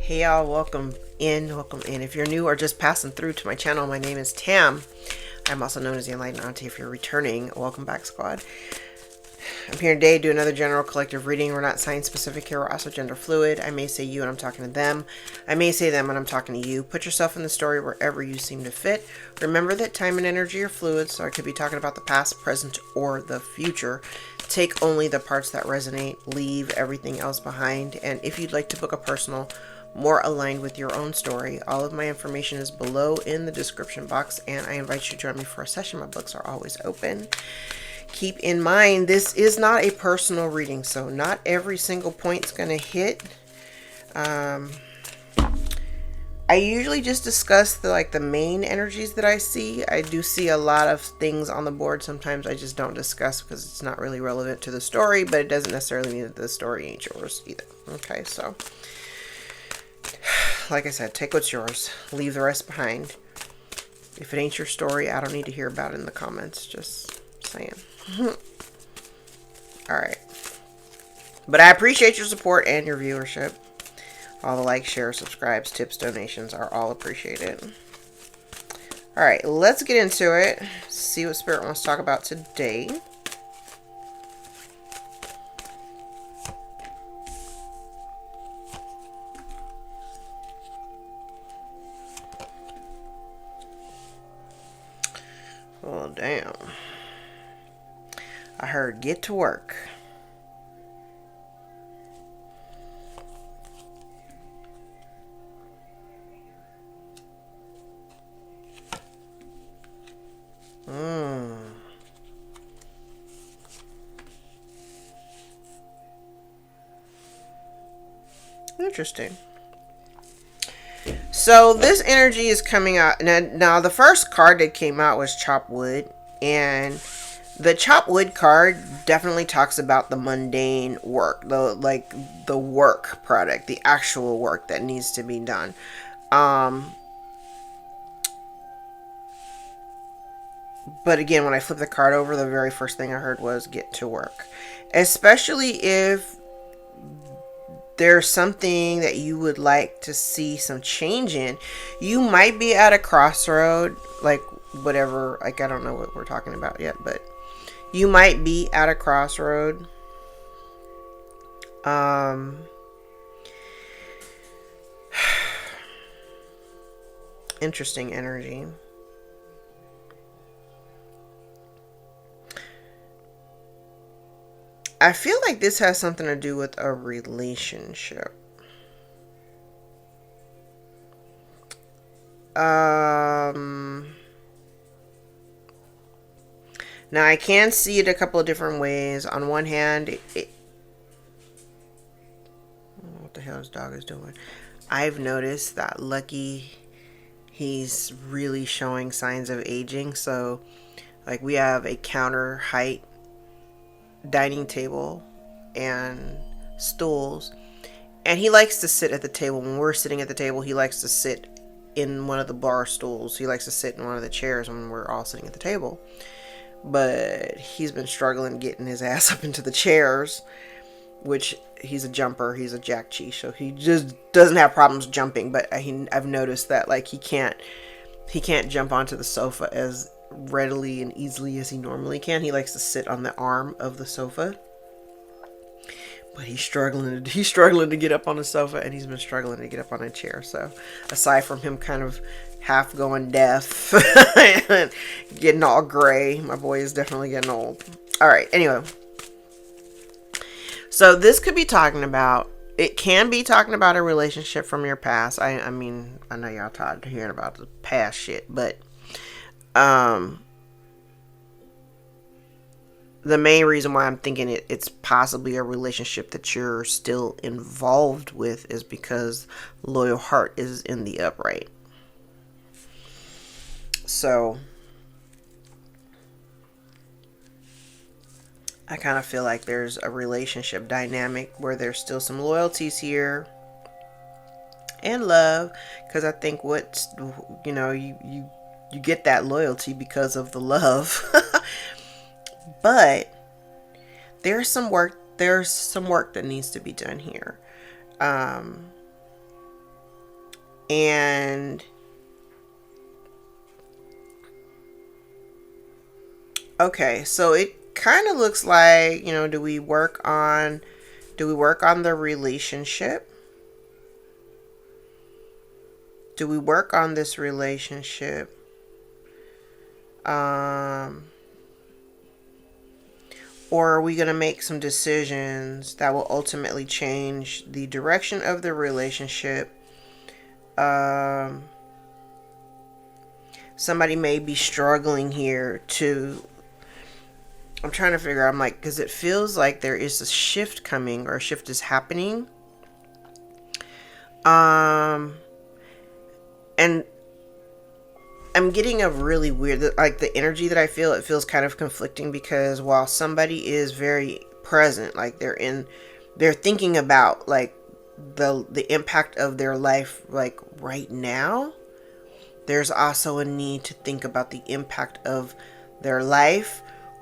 Hey y'all, welcome in. If you're new or just passing through to my channel, my name is Tam. I'm also known as the Enlightened Auntie. If you're returning, welcome back, squad. I'm here today to do another general collective reading. We're not sign specific here, we're also gender fluid. I may say you and I'm talking to them. I may say them and I'm talking to you. Put yourself in the story wherever you seem to fit. Remember that time and energy are fluid, so I could be talking about the past, present, or the future. Take only the parts that resonate, leave everything else behind. And if you'd like to book a personal, more aligned with your own story, all of my information is below in the description box, and I invite you to join me for a session. My books are always open. Keep in mind, this is not a personal reading, so not every single point's going to hit. I usually just discuss the main energies that I see. I do see a lot of things on the board. Sometimes I just don't discuss because it's not really relevant to the story, but it doesn't necessarily mean that the story ain't yours either. Okay, so like I said, take what's yours, leave the rest behind. If it ain't your story, I don't need to hear about it in the comments. Just saying. Alright. But I appreciate your support and your viewership. All the likes, shares, subscribes, tips, donations are all appreciated. Alright, let's get into it. See what Spirit wants to talk about today. Well, damn. I heard get to work. Interesting. So this energy is coming out now. The first card that came out was chop wood, and the chop wood card definitely talks about the mundane work, the work product, the actual work that needs to be done. But again, when I flipped the card over, the very first thing I heard was get to work, especially if there's something that you would like to see some change in. You might be at a crossroad, whatever, I don't know what we're talking about yet, but you might be at a crossroad. Interesting energy. I feel like this has something to do with a relationship. Now I can see it a couple of different ways. On one hand, I don't know what the hell his dog is doing. I've noticed that Lucky, he's really showing signs of aging. So, we have a counter height dining table and stools, and he likes to sit at the table. When we're sitting at the table, he likes to sit in one of the bar stools. He likes to sit in one of the chairs when we're all sitting at the table. But he's been struggling getting his ass up into the chairs, which he's a jumper, he's a jack chi, so he just doesn't have problems jumping. But I've noticed that he can't jump onto the sofa as readily and easily as he normally can. He likes to sit on the arm of the sofa, but he's struggling to get up on the sofa, and he's been struggling to get up on a chair. So aside from him kind of half going deaf and getting all gray, my boy is definitely getting old. All right, anyway, so this could be talking about, it can be talking about a relationship from your past. I mean, I know y'all tired of hearing about the past shit, but the main reason why I'm thinking it's possibly a relationship that you're still involved with is because loyal heart is in the upright. So I kind of feel like there's a relationship dynamic where there's still some loyalties here and love, because I think you get that loyalty because of the love. But there's some work that needs to be done here. And okay, so it kind of looks like, do we work on the relationship? Do we work on this relationship? Or are we going to make some decisions that will ultimately change the direction of the relationship? Somebody may be struggling here to, I'm trying to figure out, I'm like, because it feels like there is a shift coming, or a shift is happening. And I'm getting a really weird, like the energy that I feel, it feels kind of conflicting, because while somebody is very present, like they're thinking about like the impact of their life like right now, there's also a need to think about the impact of their life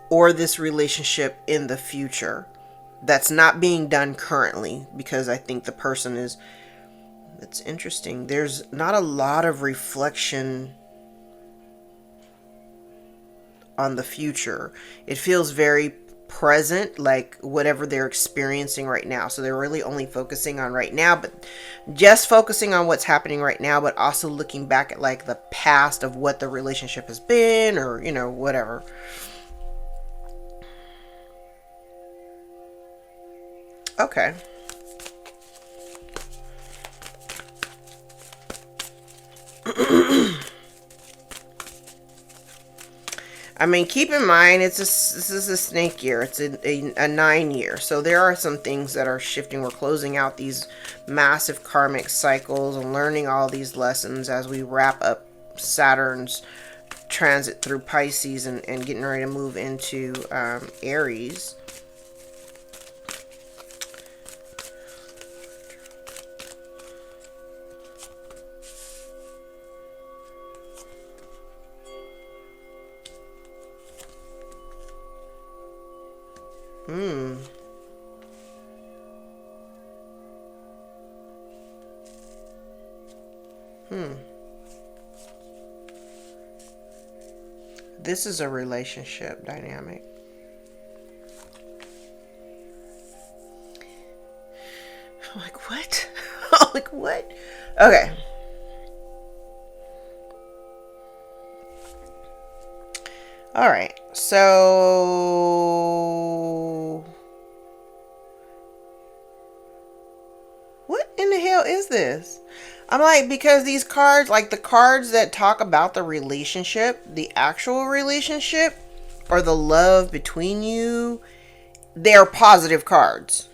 or this relationship in the future that's not being done currently, because I think the person is, it's interesting, there's not a lot of reflection on the future. It feels very present, like whatever they're experiencing right now. So they're really only focusing on right now, but just focusing on what's happening right now, but also looking back at like the past of what the relationship has been, or whatever. Okay. I mean, keep in mind, this is a snake year. It's a 9 year. So there are some things that are shifting. We're closing out these massive karmic cycles and learning all these lessons as we wrap up Saturn's transit through Pisces, and getting ready to move into Aries. Hmm. This is a relationship dynamic. I'm like, what? I'm like, what? Okay. All right. So what in the hell is this? I'm like, because these cards, like the cards that talk about the relationship, the actual relationship, or the love between you, they're positive cards.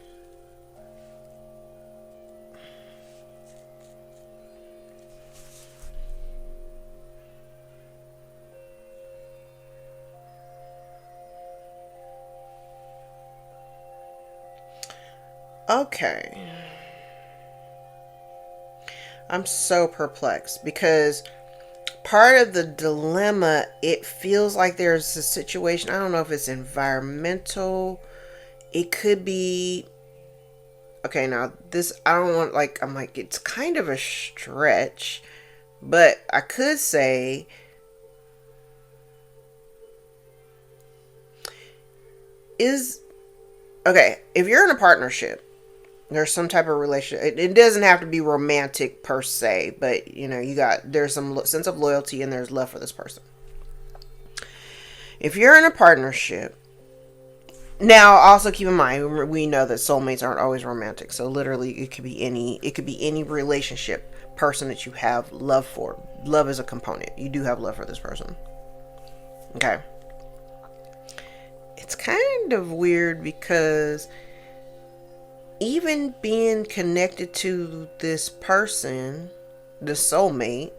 Okay. I'm so perplexed, because part of the dilemma, it feels like there's a situation, I don't know if it's environmental, it could be, okay, now this, I don't want, like, I'm like, it's kind of a stretch, but I could say is, okay, if you're in a partnership, there's some type of relationship. It doesn't have to be romantic per se, but there's some sense of loyalty, and there's love for this person. If you're in a partnership, now also keep in mind, we know that soulmates aren't always romantic. So literally, it could be any relationship, person that you have love for. Love is a component. You do have love for this person. Okay. It's kind of weird, because even being connected to this person, the soulmate,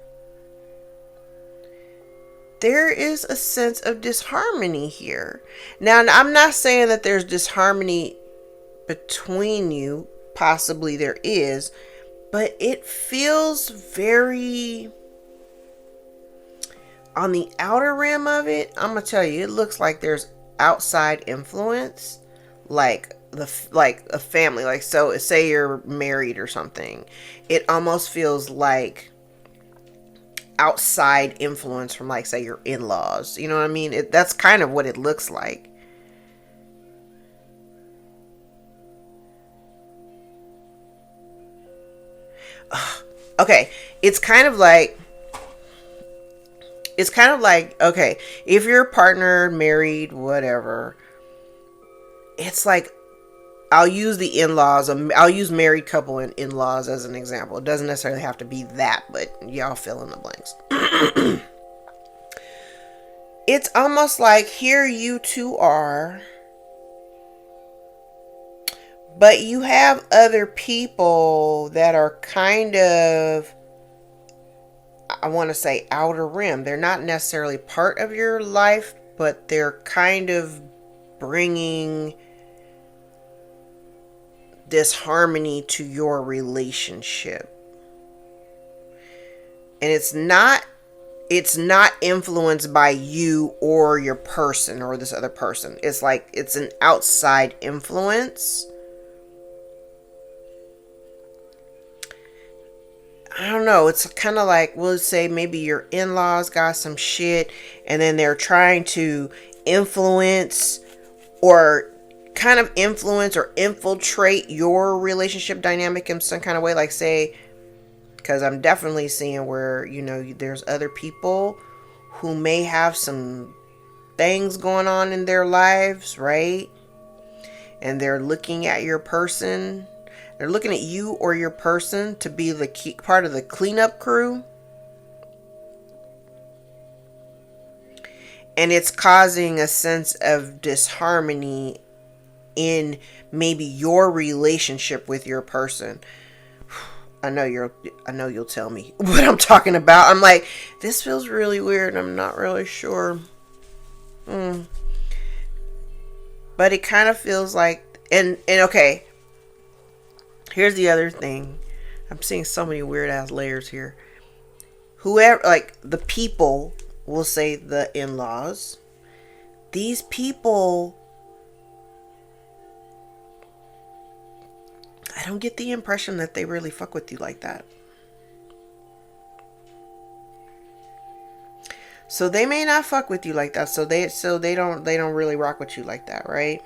there is a sense of disharmony here. Now, I'm not saying that there's disharmony between you. Possibly there is, but it feels very, on the outer rim of it, I'm gonna tell you, it looks like there's outside influence, like a family, like, so say you're married or something, it almost feels like outside influence from, like, say, your in-laws. You know what I mean? That's kind of what it looks like. Okay, it's kind of like, okay, if you're a partner, married, whatever, it's like, I'll use the in-laws, I'll use married couple and in-laws as an example. It doesn't necessarily have to be that, but y'all fill in the blanks. It's almost like, here you two are, but you have other people that are kind of, I want to say, outer rim. They're not necessarily part of your life, but they're kind of bringing disharmony to your relationship. And it's not influenced by you or your person or this other person. It's like, it's an outside influence. I don't know. It's kind of like, we'll say maybe your in-laws got some shit, and then they're trying to influence or kind of influence or infiltrate your relationship dynamic in some kind of way. Like, say, because I'm definitely seeing where, there's other people who may have some things going on in their lives, right? And they're looking at your person. They're looking at you or your person to be the key part of the cleanup crew. And it's causing a sense of disharmony in maybe your relationship with your person. I know you'll tell me what I'm talking about. I'm like, this feels really weird. I'm not really sure. But it kind of feels like, and okay, here's the other thing. I'm seeing so many weird ass layers here. Whoever, like, the people, we'll say the in-laws, these people, I don't get the impression that they really fuck with you like that. So they may not fuck with you like that. So they don't really rock with you like that, right?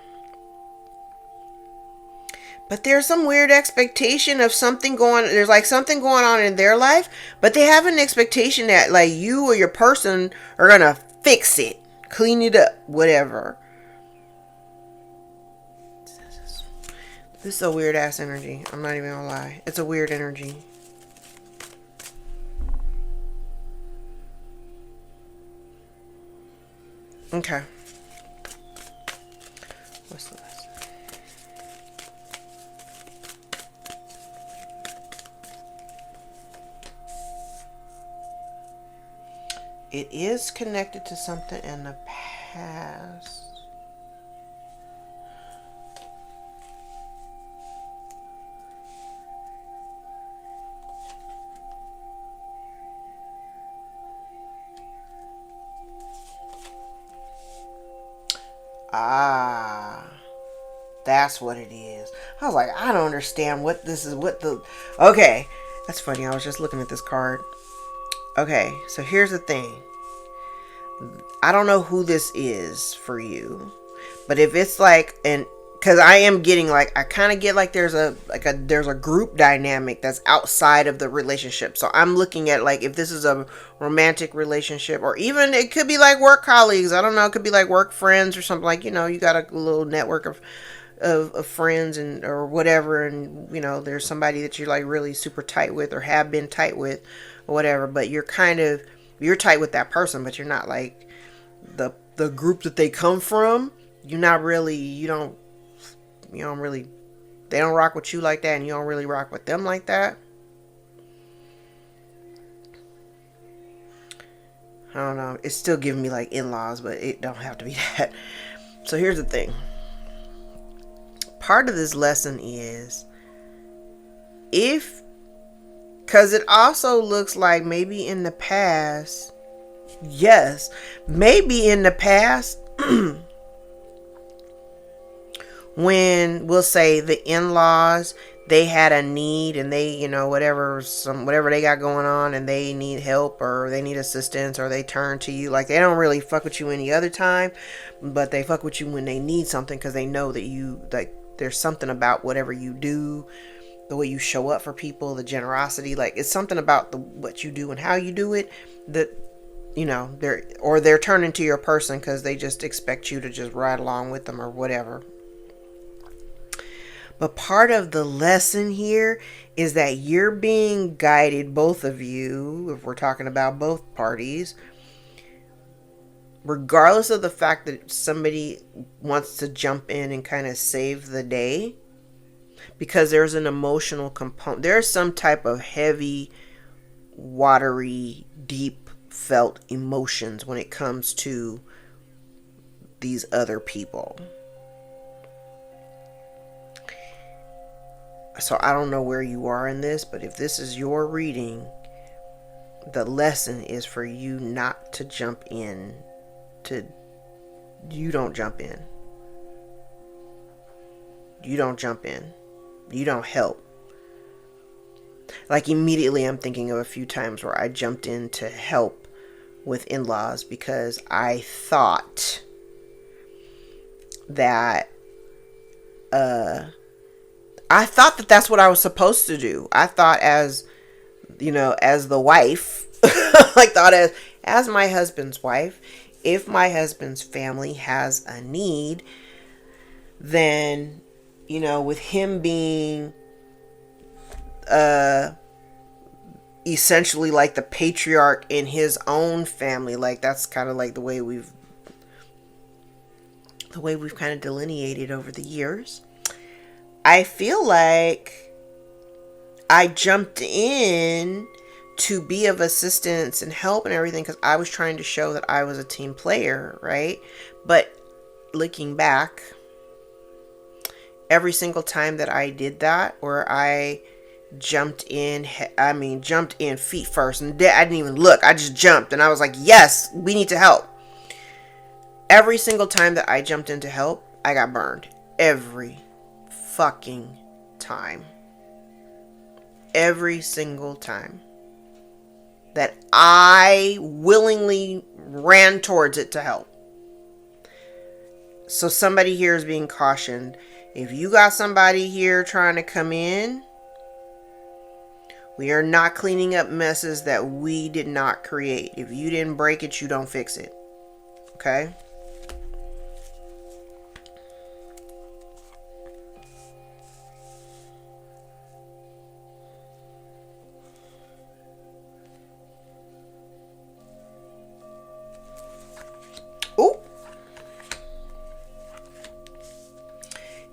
But there's some weird expectation of something there's like something going on in their life, but they have an expectation that, like, you or your person are gonna fix it, clean it up, whatever. This is a weird ass energy. I'm not even gonna lie. It's a weird energy. Okay. What's the lesson? It is connected to something in the past. Ah, that's what it is. I was like, I don't understand what this is. Okay, that's funny. I was just looking at this card. Okay, so here's the thing. I don't know who this is for you, but if it's like because I am getting, like, I kind of get like there's a group dynamic that's outside of the relationship. So I'm looking at, like, if this is a romantic relationship, or even it could be like work colleagues. I don't know. It could be like work friends or something, like, you got a little network of friends and or whatever, and there's somebody that you're, like, really super tight with or have been tight with or whatever, but you're tight with that person, but you're not like the group that they come from. You're not really, you don't really, they don't rock with you like that, and you don't really rock with them like that. I don't know. It's still giving me like in-laws, but it don't have to be that. So here's the thing. Part of this lesson is, because it also looks like maybe in the past, yes, maybe in the past, when we'll say the in-laws, they had a need and they, whatever they got going on and they need help or they need assistance or they turn to you. Like, they don't really fuck with you any other time, but they fuck with you when they need something because they know that you, like, there's something about whatever you do, the way you show up for people, the generosity, like, it's something about what you do and how you do it that, they're turning to your person because they just expect you to just ride along with them or whatever. But part of the lesson here is that you're being guided, both of you, if we're talking about both parties, regardless of the fact that somebody wants to jump in and kind of save the day, because there's an emotional component. There's some type of heavy, watery, deep felt emotions when it comes to these other people. So I don't know where you are in this, but if this is your reading, the lesson is for you not to jump in. You don't jump in. You don't jump in. You don't help. Like, immediately I'm thinking of a few times where I jumped in to help with in-laws because I thought that that's what I was supposed to do. I thought as the wife, like, thought as my husband's wife, if my husband's family has a need, then, with him being essentially like the patriarch in his own family, like, that's kind of like the way we've kind of delineated over the years. I feel like I jumped in to be of assistance and help and everything because I was trying to show that I was a team player, right? But looking back, every single time that I did that, or I jumped in feet first, and I didn't even look, I just jumped, and I was like, yes, we need to help. Every single time that I jumped in to help, I got burned. Every fucking time. Every single time that I willingly ran towards it to help. So somebody here is being cautioned. If you got somebody here trying to come in, we are not cleaning up messes that we did not create. If you didn't break it, you don't fix it. Okay?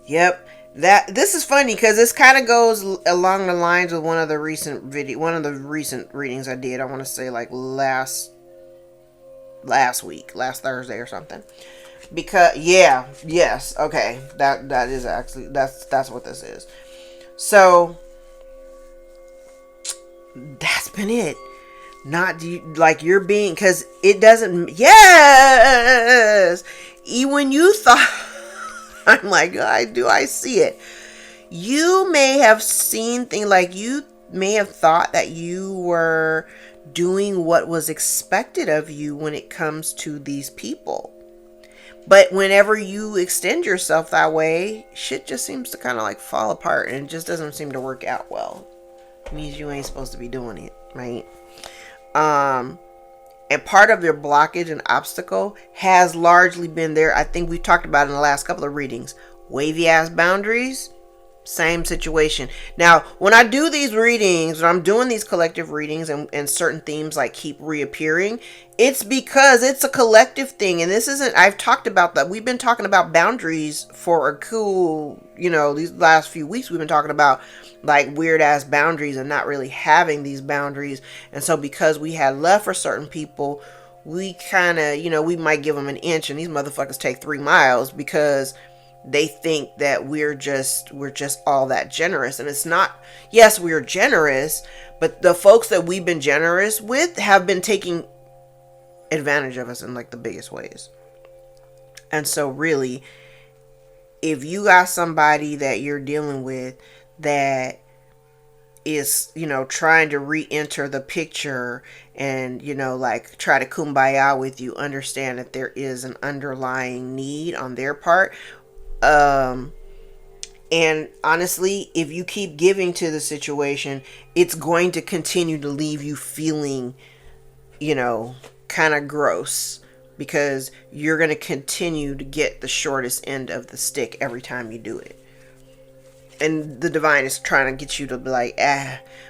Yep. This is funny because this kind of goes along the lines of one of the recent readings I did. I want to say like last Thursday or something. Because okay, that is actually that's what this is. So that's been it. Not like you're being, because it doesn't. Yes, when you thought. I'm like, I see it. You may have seen things, like you may have thought that you were doing what was expected of you when it comes to these people. But whenever you extend yourself that way, shit just seems to kind of like fall apart and it just doesn't seem to work out well. It means you ain't supposed to be doing it, right? And part of your blockage and obstacle has largely been there. I think we talked about in the last couple of readings. Wavy ass boundaries, same situation. Now, when I do these readings, when I'm doing these collective readings and certain themes like keep reappearing, it's because it's a collective thing. And this isn't, I've talked about that. We've been talking about boundaries for a cool, these last few weeks we've been talking about like weird ass boundaries and not really having these boundaries. And so because we had left for certain people, we kind of, we might give them an inch and these motherfuckers take 3 miles because they think that we're just all that generous. And it's not. Yes, we're generous, but the folks that we've been generous with have been taking advantage of us in like the biggest ways. And so really, if you got somebody that you're dealing with that is, trying to re-enter the picture and, like try to kumbaya with you, understand that there is an underlying need on their part. And honestly, if you keep giving to the situation, it's going to continue to leave you feeling, kind of gross, because you're going to continue to get the shortest end of the stick every time you do it. And the divine is trying to get you to be like,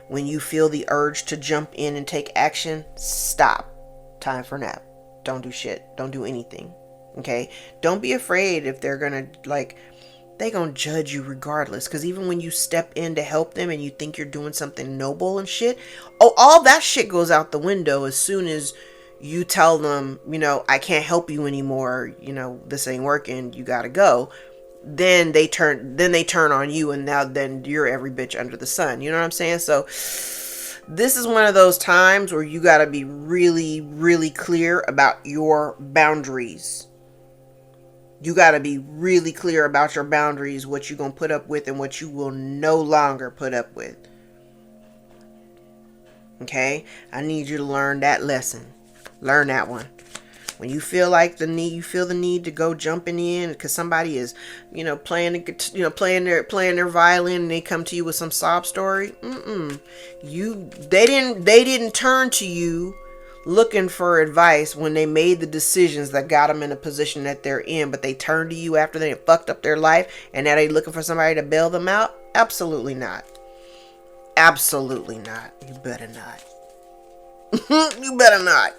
when you feel the urge to jump in and take action, stop. Time for nap. Don't do shit. Don't do anything. Okay? Don't be afraid if they're gonna, they gonna judge you regardless. Because even when you step in to help them and you think you're doing something noble and shit, all that shit goes out the window as soon as you tell them, I can't help you anymore, this ain't working, you gotta go. Then they turn on you, and then you're every bitch under the sun. You know what I'm saying? So this is one of those times where you gotta be really, really clear about your boundaries. You got to be really clear about your boundaries, what you're going to put up with and what you will no longer put up with. Okay? I need you to learn that lesson. Learn that one. When you feel the need to go jumping in because somebody is, playing their violin, and they come to you with some sob story. They didn't turn to you looking for advice when they made the decisions that got them in a position that they're in, but they turned to you after they fucked up their life, and now they looking for somebody to bail them out. Absolutely not. Absolutely not. You better not. You better not.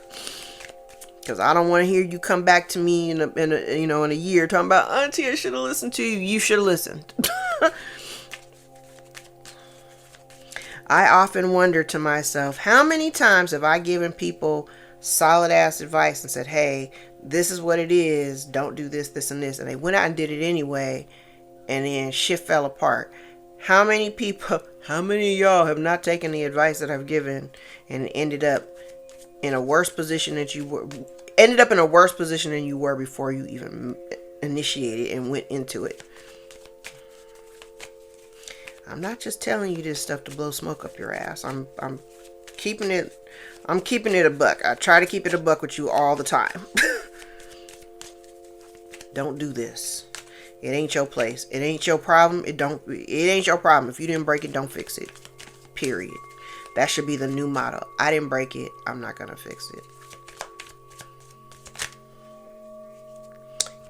Because I don't want to hear you come back to me in a year talking about, Auntie, I should have listened to you. You should have listened. I often wonder to myself, how many times have I given people solid ass advice and said, hey, this is what it is. Don't do this, this, and this. And they went out and did it anyway. And then shit fell apart. How many of y'all have not taken the advice that I've given and ended up in a worse position than you were before you even initiated and went into it? I'm not just telling you this stuff to blow smoke up your ass. I'm keeping it a buck. I try to keep it a buck with you all the time. Don't do this. It ain't your place. It ain't your problem. It ain't your problem. If you didn't break it, don't fix it. Period. That should be the new motto. I didn't break it. I'm not gonna fix it.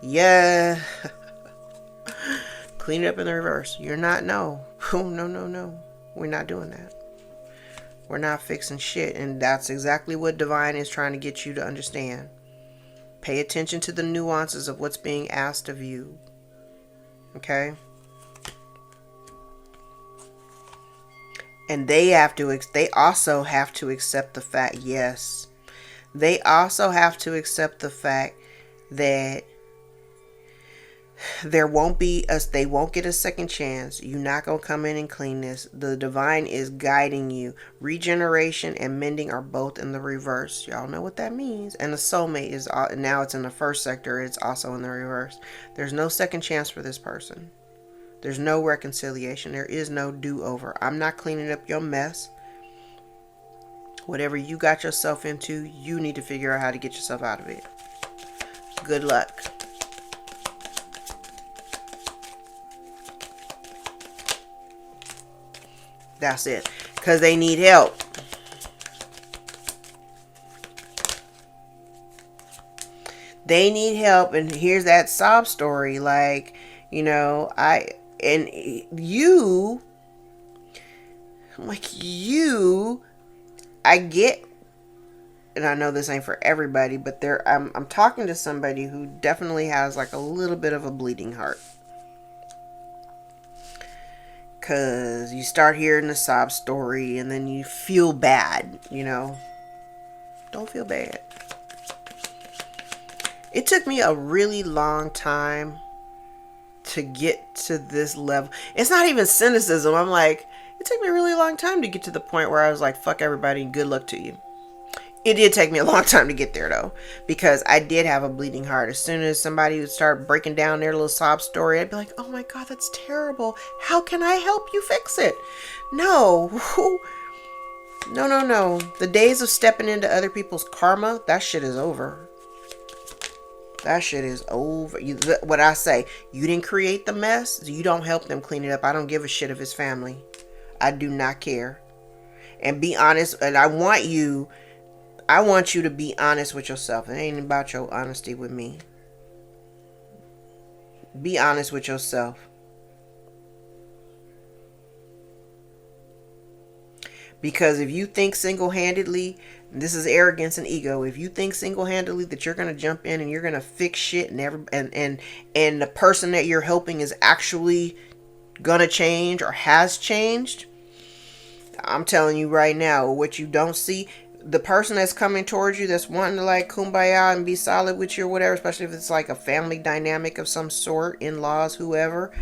Yeah. Clean it up in the reverse. You're not, no. Oh, no. We're not doing that. We're not fixing shit. And that's exactly what Divine is trying to get you to understand. Pay attention to the nuances of what's being asked of you. Okay? And they also have to accept the fact, yes. They also have to accept the fact that they won't get a second chance. You're not going to come in and clean this. The divine is guiding you. Regeneration and mending are both in the reverse. Y'all know what that means. And the soulmate is, now it's in the first sector. It's also in the reverse. There's no second chance for this person. There's no reconciliation. There is no do-over. I'm not cleaning up your mess. Whatever you got yourself into, you need to figure out how to get yourself out of it. Good luck. That's it. Because they need help. They need help. And here's that sob story. I get, and I know this ain't for everybody, but I'm talking to somebody who definitely has a little bit of a bleeding heart. Because you start hearing the sob story and then you feel bad, Don't feel bad. It took me a really long time to get to this level. It's not even cynicism. It took me a really long time to get to the point where I was like, fuck everybody and good luck to you. It did take me a long time to get there though, because I did have a bleeding heart. As soon as somebody would start breaking down their little sob story, I'd be like, oh my God, that's terrible. How can I help you fix it? No. No, no, no. The days of stepping into other people's karma, that shit is over. That shit is over. What I say, you didn't create the mess. You don't help them clean it up. I don't give a shit if it's family. I do not care. And be honest. And I want you to be honest with yourself. It ain't about your honesty with me. Be honest with yourself. Because if you think single-handedly, this is arrogance and ego. If you think single-handedly that you're gonna jump in and you're gonna fix shit and the person that you're helping is actually gonna change or has changed, I'm telling you right now, what you don't see, the person that's coming towards you, that's wanting to like kumbaya and be solid with you or whatever, especially if it's like a family dynamic of some sort, in-laws, whoever,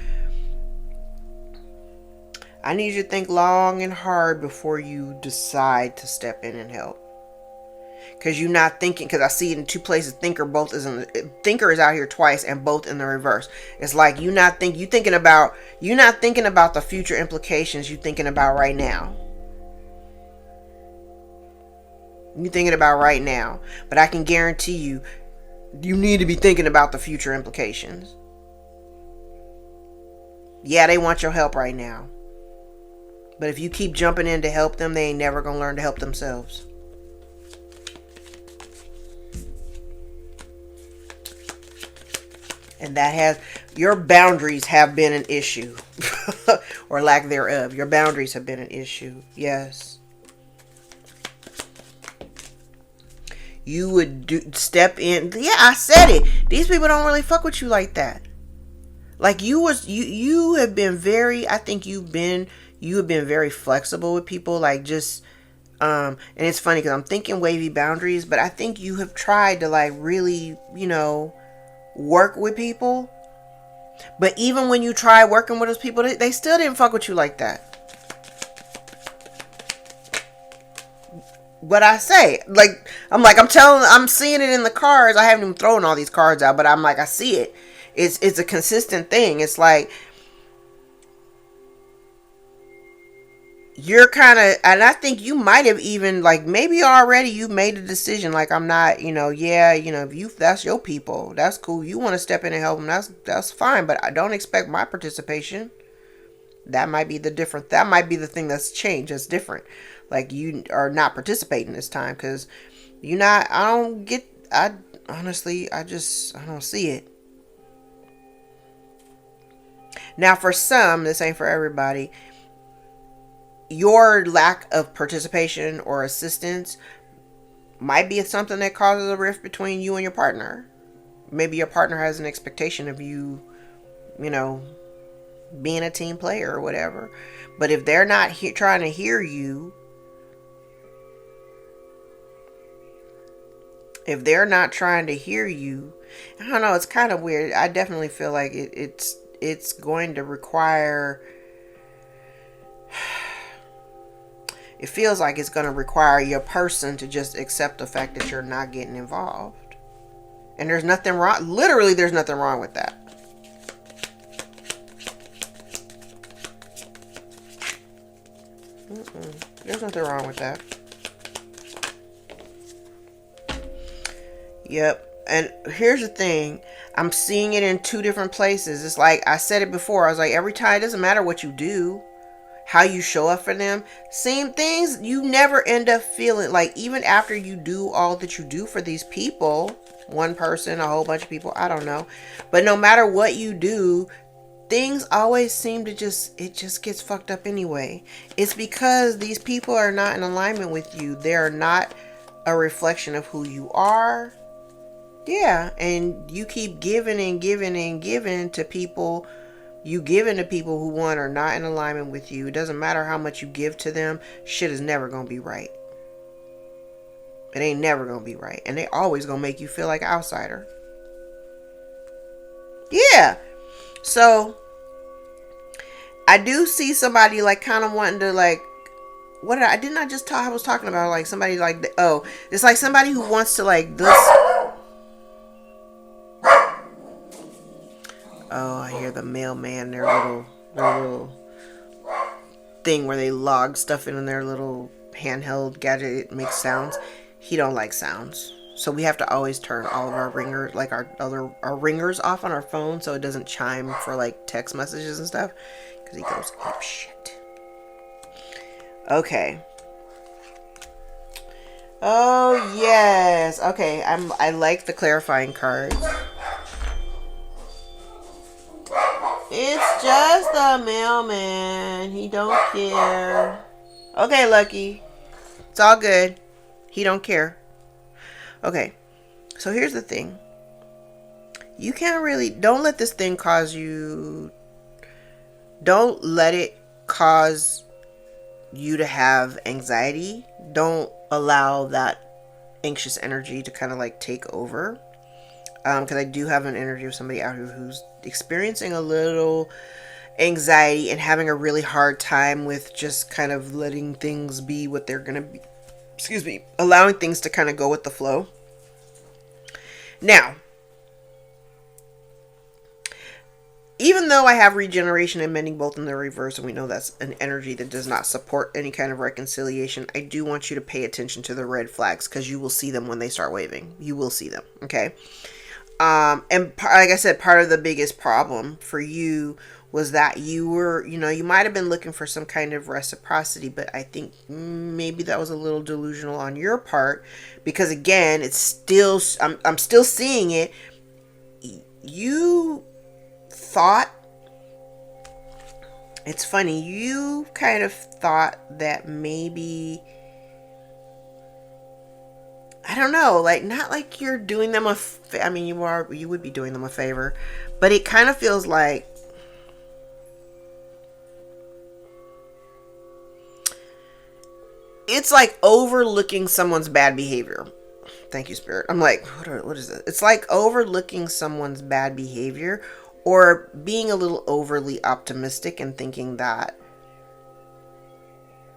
I need you to think long and hard before you decide to step in and help. Because you're not thinking, because I see it in two places. Thinker is out here twice and both in the reverse. It's like you're not thinking about the future implications. You're thinking about right now. You're thinking about right now. But I can guarantee you need to be thinking about the future implications. Yeah, they want your help right now. But if you keep jumping in to help them, they ain't never going to learn to help themselves. And your boundaries have been an issue. Or lack thereof. Your boundaries have been an issue. Yes. You would step in. Yeah, I said it. These people don't really fuck with you like that. Like you have been very, I think you have been very flexible with people, like just and it's funny because I'm thinking wavy boundaries, but I think you have tried to like really, work with people. But even when you try working with those people, they still didn't fuck with you like that. But I say, I'm seeing it in the cards. I haven't even thrown all these cards out, but I'm like, I see it. It's a consistent thing. It's like you're kind of, and I think you might have even like maybe already you made a decision. Like I'm not, if that's your people, that's cool. You want to step in and help them, that's fine. But I don't expect my participation. That might be the thing that's changed. That's different. Like you are not participating this time because you're not. Honestly, I don't see it. Now, for some, this ain't for everybody. Your lack of participation or assistance might be something that causes a rift between you and your partner. Maybe your partner has an expectation of you, being a team player or whatever. But if they're not trying to hear you, I don't know, it's kind of weird. I definitely feel like it's going to require, it feels like it's going to require your person to just accept the fact that you're not getting involved. And there's nothing wrong. Literally, there's nothing wrong with that. There's nothing wrong with that. Yep. And here's the thing. I'm seeing it in two different places. It's like, I said it before. I was like, every time, it doesn't matter what you do, how you show up for them. Same things. You never end up feeling like, even after you do all that you do for these people, one person, a whole bunch of people, I don't know. But no matter what you do, things always seem to it just gets fucked up anyway. It's because these people are not in alignment with you. They're not a reflection of who you are. Yeah, and you keep giving and giving and giving to people. You giving to people who, one, are not in alignment with you. It doesn't matter how much you give to them. Shit is never going to be right. It ain't never going to be right. And they always going to make you feel like an outsider. Yeah. So, I do see somebody like kind of wanting to like what did I just talk? I was talking about like somebody like oh, it's like somebody who wants to like this. Oh, I hear the mailman. Their little thing where they log stuff in their little handheld gadget. It makes sounds. He don't like sounds, so we have to always turn all of our ringers, like our ringers, off on our phone, so it doesn't chime for like text messages and stuff, because he goes, oh shit. Okay. Oh yes. Okay. I like the clarifying cards. It's just the mailman. He don't care. Okay, Lucky. It's all good. He don't care. Okay. So here's the thing. You can't really, don't let this thing cause you, don't let it cause you to have anxiety. Don't allow that anxious energy to kind of like take over. Because I do have an energy of somebody out here who's experiencing a little anxiety and having a really hard time with just kind of letting things be what they're going to be. Excuse me. Allowing things to kind of go with the flow. Now, even though I have regeneration and mending both in the reverse, and we know that's an energy that does not support any kind of reconciliation, I do want you to pay attention to the red flags, because you will see them when they start waving. You will see them, okay? And like I said, part of the biggest problem for you was that you were, you might have been looking for some kind of reciprocity, but I think maybe that was a little delusional on your part, because again, it's still, I'm still seeing it. You thought, it's funny, you kind of thought that maybe, I don't know, like, not like you're doing them I mean, you would be doing them a favor, but it kind of feels like it's like overlooking someone's bad behavior. Thank you, Spirit. I'm like, what is it? It's like overlooking someone's bad behavior, or being a little overly optimistic and thinking that,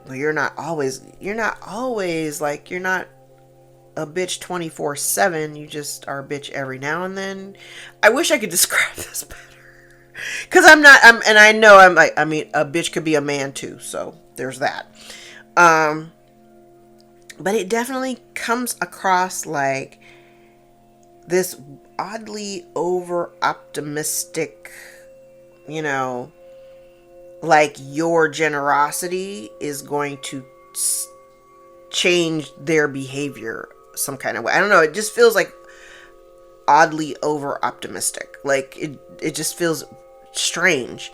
well, you're not always like, you're not a bitch 24/7. You just are a bitch every now and then. I wish I could describe this better, because and I know I'm like, I mean, a bitch could be a man too, so there's that. But it definitely comes across like this oddly over optimistic, like your generosity is going to change their behavior some kind of way. I don't know. It just feels like oddly over optimistic. Like it just feels strange.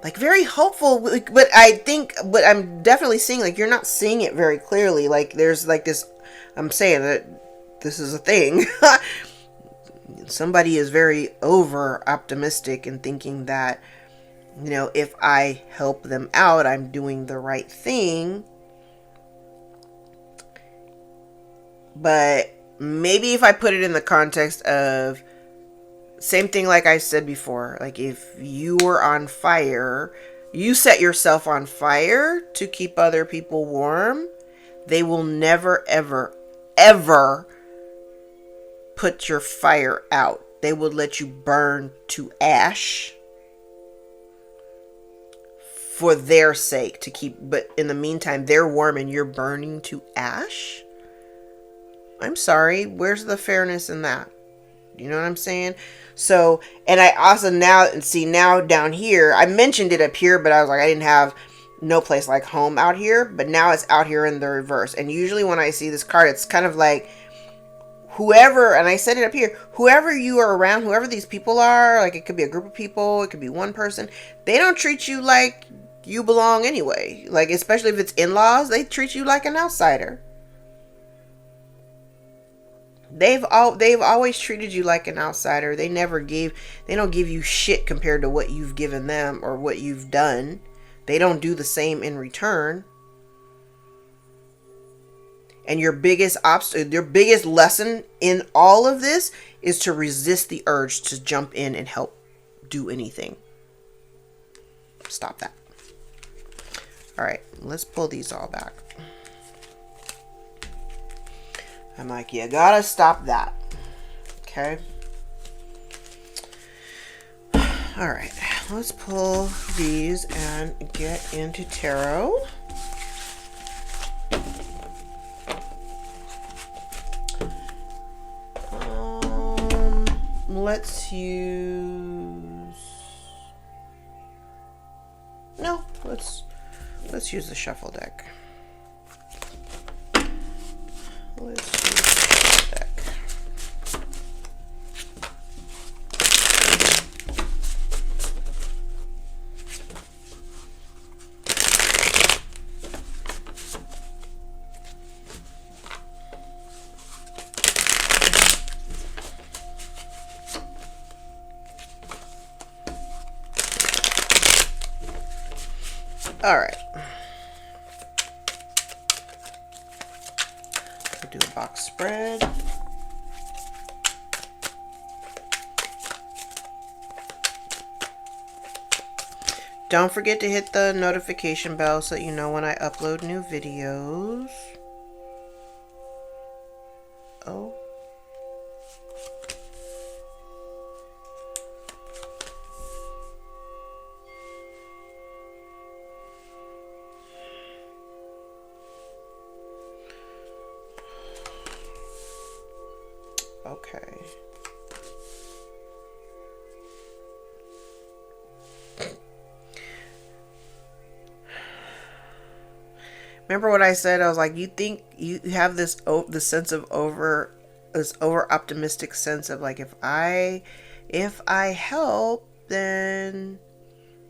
Like very hopeful, but I'm definitely seeing, like, you're not seeing it very clearly. Like there's like this, I'm saying that this is a thing. Somebody is very over optimistic and thinking that, if I help them out, I'm doing the right thing. But maybe if I put it in the context of, same thing like I said before, like if you were on fire, you set yourself on fire to keep other people warm, they will never, ever, ever put your fire out. They will let you burn to ash for their sake to keep, but in the meantime, they're warm and you're burning to ash. I'm sorry, where's the fairness in that? You know what I'm saying? So, and I also now down here, I mentioned it up here, but I was like, I didn't have no place like home out here, but now it's out here in the reverse. And usually when I see this card, it's kind of like whoever, and I said it up here, whoever you are around, whoever these people are, like it could be a group of people, it could be one person, they don't treat you like you belong anyway. Like, especially if it's in-laws, they treat you like an outsider. They've always treated you like an outsider. They don't give you shit compared to what you've given them or what you've done. They don't do the same in return. And your biggest lesson in all of this is to resist the urge to jump in and help do anything. Stop that. All right, let's pull these all back. I'm like, you gotta stop that. Okay. All right, let's pull these and get into tarot. Let's use... No, let's use the shuffle deck. Let's use the shuffle deck. All right. We'll do a box spread. Don't forget to hit the notification bell so that you know when I upload new videos. Oh. Okay. Remember what I said? I was like, you think you have this the sense of this over optimistic sense of like, if I help, then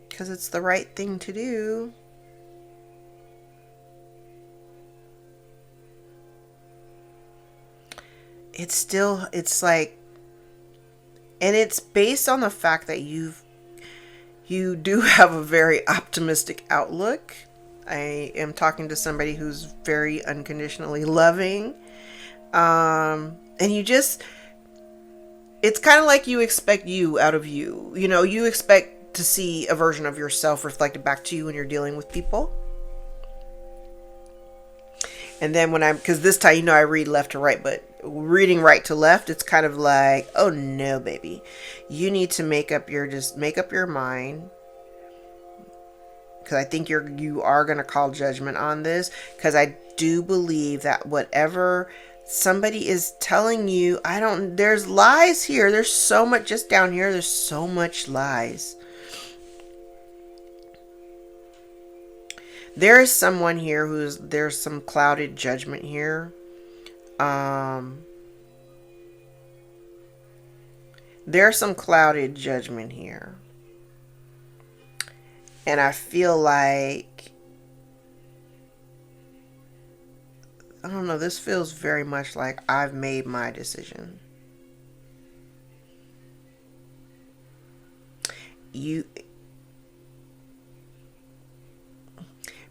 because it's the right thing to do. It's like, and it's based on the fact that you do have a very optimistic outlook. I am talking to somebody who's very unconditionally loving. And it's kind of like you expect you out of you. You know, you expect to see a version of yourself reflected back to you when you're dealing with people. And then because this time, I read left to right, but reading right to left, it's kind of like, oh no, baby, you need to make up your mind. Because I think you are going to call judgment on this. Because I do believe that whatever somebody is telling you, there's lies here. There's so much just down here. There's so much lies. There is someone here there's some clouded judgment here. There's some clouded judgment here. And I feel like, I don't know, this feels very much like I've made my decision.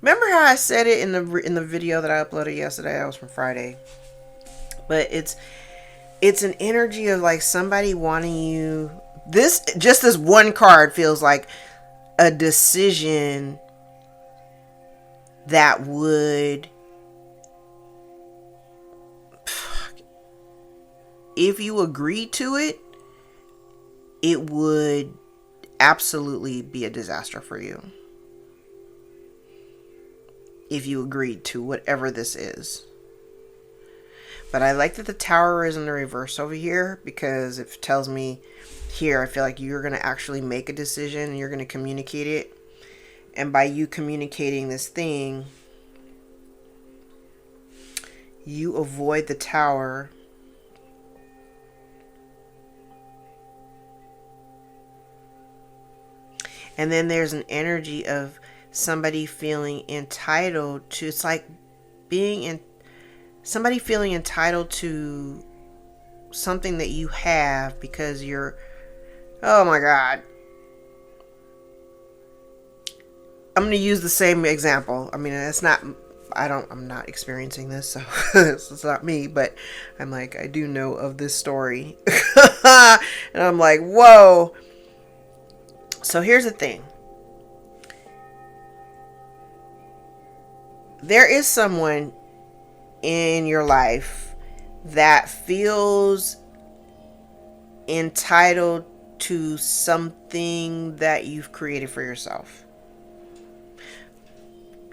Remember how I said it in the video that I uploaded yesterday? That was from Friday. But it's an energy of like somebody wanting you. This one card feels like a decision that would, if you agree to it, it would absolutely be a disaster for you. If you agreed to whatever this is. But I like that the tower is in the reverse over here, because it tells me here, I feel like you're going to actually make a decision and you're going to communicate it. And by you communicating this thing, you avoid the tower. And then there's an energy of somebody feeling entitled to, it's like somebody feeling entitled to something that you have because you're, oh my God. I'm going to use the same example. I mean, I'm not experiencing this, so it's not me, but I'm like, I do know of this story. And I'm like, whoa. So here's the thing. there is someone in your life that feels entitled to something that you've created for yourself.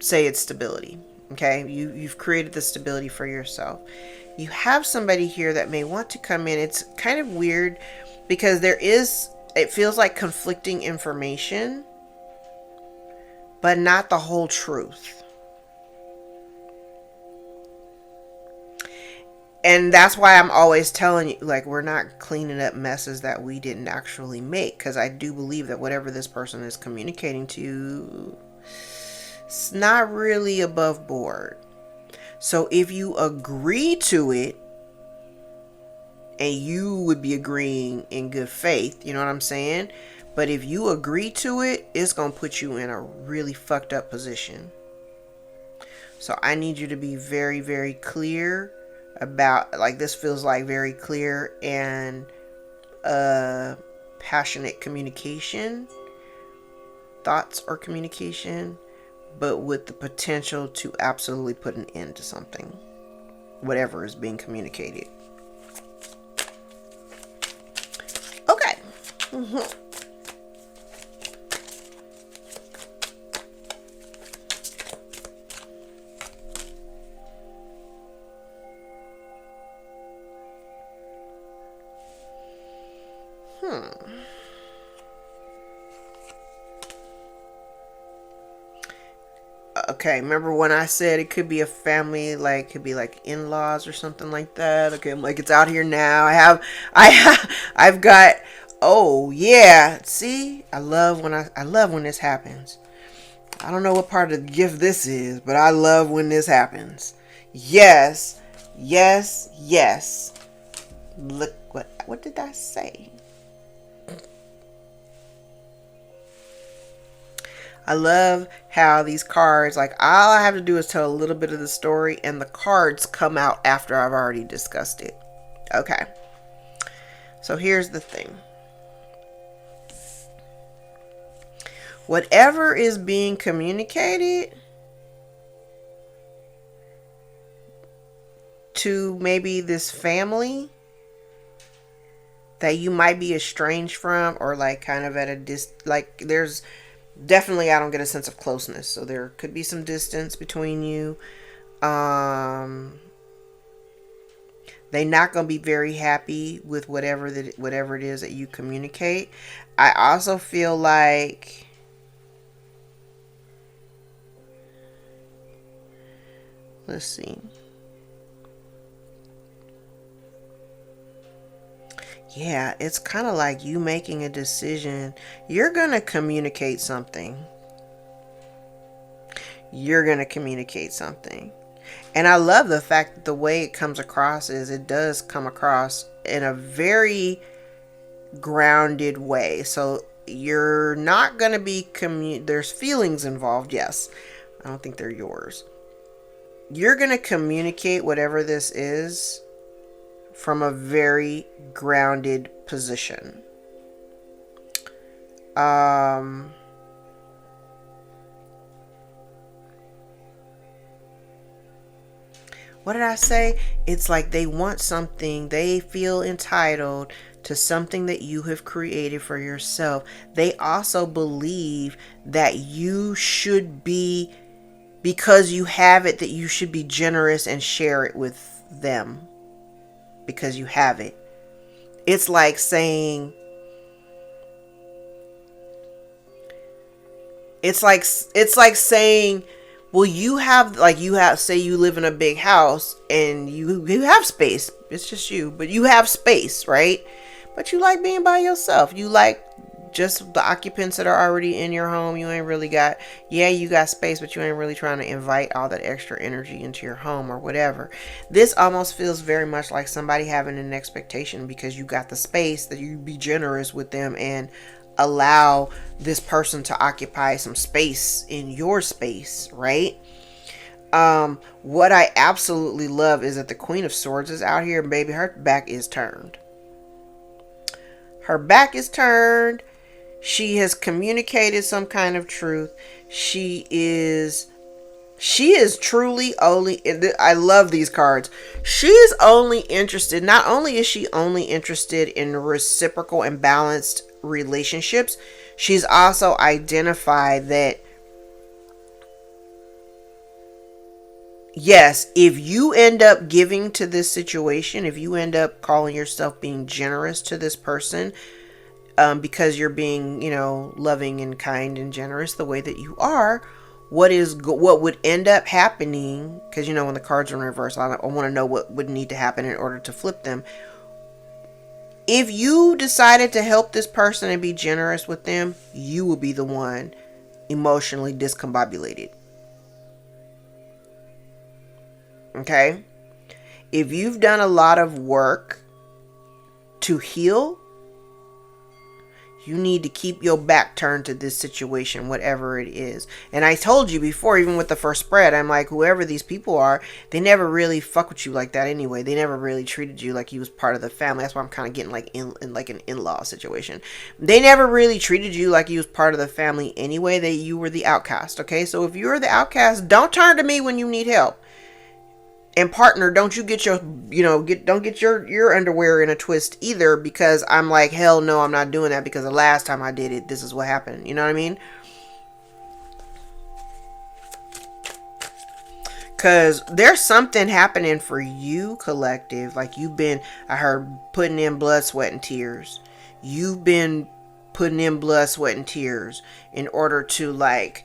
Say it's stability. Okay, you've created the stability for yourself. You have somebody here that may want to come in. It's kind of weird because it feels like conflicting information, but not the whole truth. And that's why I'm always telling you, like, we're not cleaning up messes that we didn't actually make, because I do believe that whatever this person is communicating to you, it's not really above board. So if you agree to it, and you would be agreeing in good faith, you know what I'm saying? But if you agree to it, it's going to put you in a really fucked up position. So I need you to be very, very clear about, like, this feels like very clear and passionate communication, thoughts or communication, but with the potential to absolutely put an end to something, whatever is being communicated. Okay. Okay, remember when I said it could be a family, like, could be like in-laws or something like that? Okay, I'm like, it's out here now. I've got, oh yeah, see, I love when this happens. I don't know what part of the gift this is, but I love when this happens. Yes, yes, yes. Look, what did I say? I love how these cards, like, all I have to do is tell a little bit of the story and the cards come out after I've already discussed it. Okay. So here's the thing. Whatever is being communicated to maybe this family that you might be estranged from, or like kind of at a like, there's definitely, I don't get a sense of closeness, so there could be some distance between you. They're not going to be very happy with whatever it is that you communicate. I also feel like, let's see. Yeah, it's kind of like you making a decision. You're going to communicate something. You're going to communicate something. And I love the fact that the way it comes across is it does come across in a very grounded way. So you're not going to be there's feelings involved, yes. I don't think they're yours. You're going to communicate whatever this is from a very grounded position. What did I say? It's like they want something. They feel entitled to something that you have created for yourself. They also believe that you should be, because you have it, that you should be generous and share it with them because you have it. It's like saying, saying, well, say you live in a big house and you have space. It's just you, but you have space, right? But you like being by yourself. You like just the occupants that are already in your home. You ain't really got, you got space, but you ain't really trying to invite all that extra energy into your home or whatever. This almost feels very much like somebody having an expectation because you got the space that you be generous with them and allow this person to occupy some space in your space, right? What I absolutely love is that the Queen of Swords is out here, and baby, her back is turned. Her back is turned. She has communicated some kind of truth. She is She is truly only, I love these cards. She is only interested, not only is she only interested in reciprocal and balanced relationships, she's also identified that, yes, if you end up giving to this situation, if you end up calling yourself being generous to this person, because you're being, loving and kind and generous the way that you are, what would end up happening, because when the cards are in reverse, I want to know what would need to happen in order to flip them. If you decided to help this person and be generous with them, you will be the one emotionally discombobulated. Okay? If you've done a lot of work to heal, you need to keep your back turned to this situation, whatever it is. And I told you before, even with the first spread, I'm like, whoever these people are, they never really fuck with you like that anyway. They never really treated you like you was part of the family. That's why I'm kind of getting like in like an in-law situation. They never really treated you like you was part of the family anyway. That you were the outcast. Okay, so if you're the outcast, don't turn to me when you need help. And partner, don't you get your, don't get your underwear in a twist either, because I'm like, hell no, I'm not doing that, because the last time I did it, this is what happened. You know what I mean? Because there's something happening for you, collective. Like you've been, I heard, putting in blood, sweat, and tears. You've been putting in blood, sweat, and tears in order to like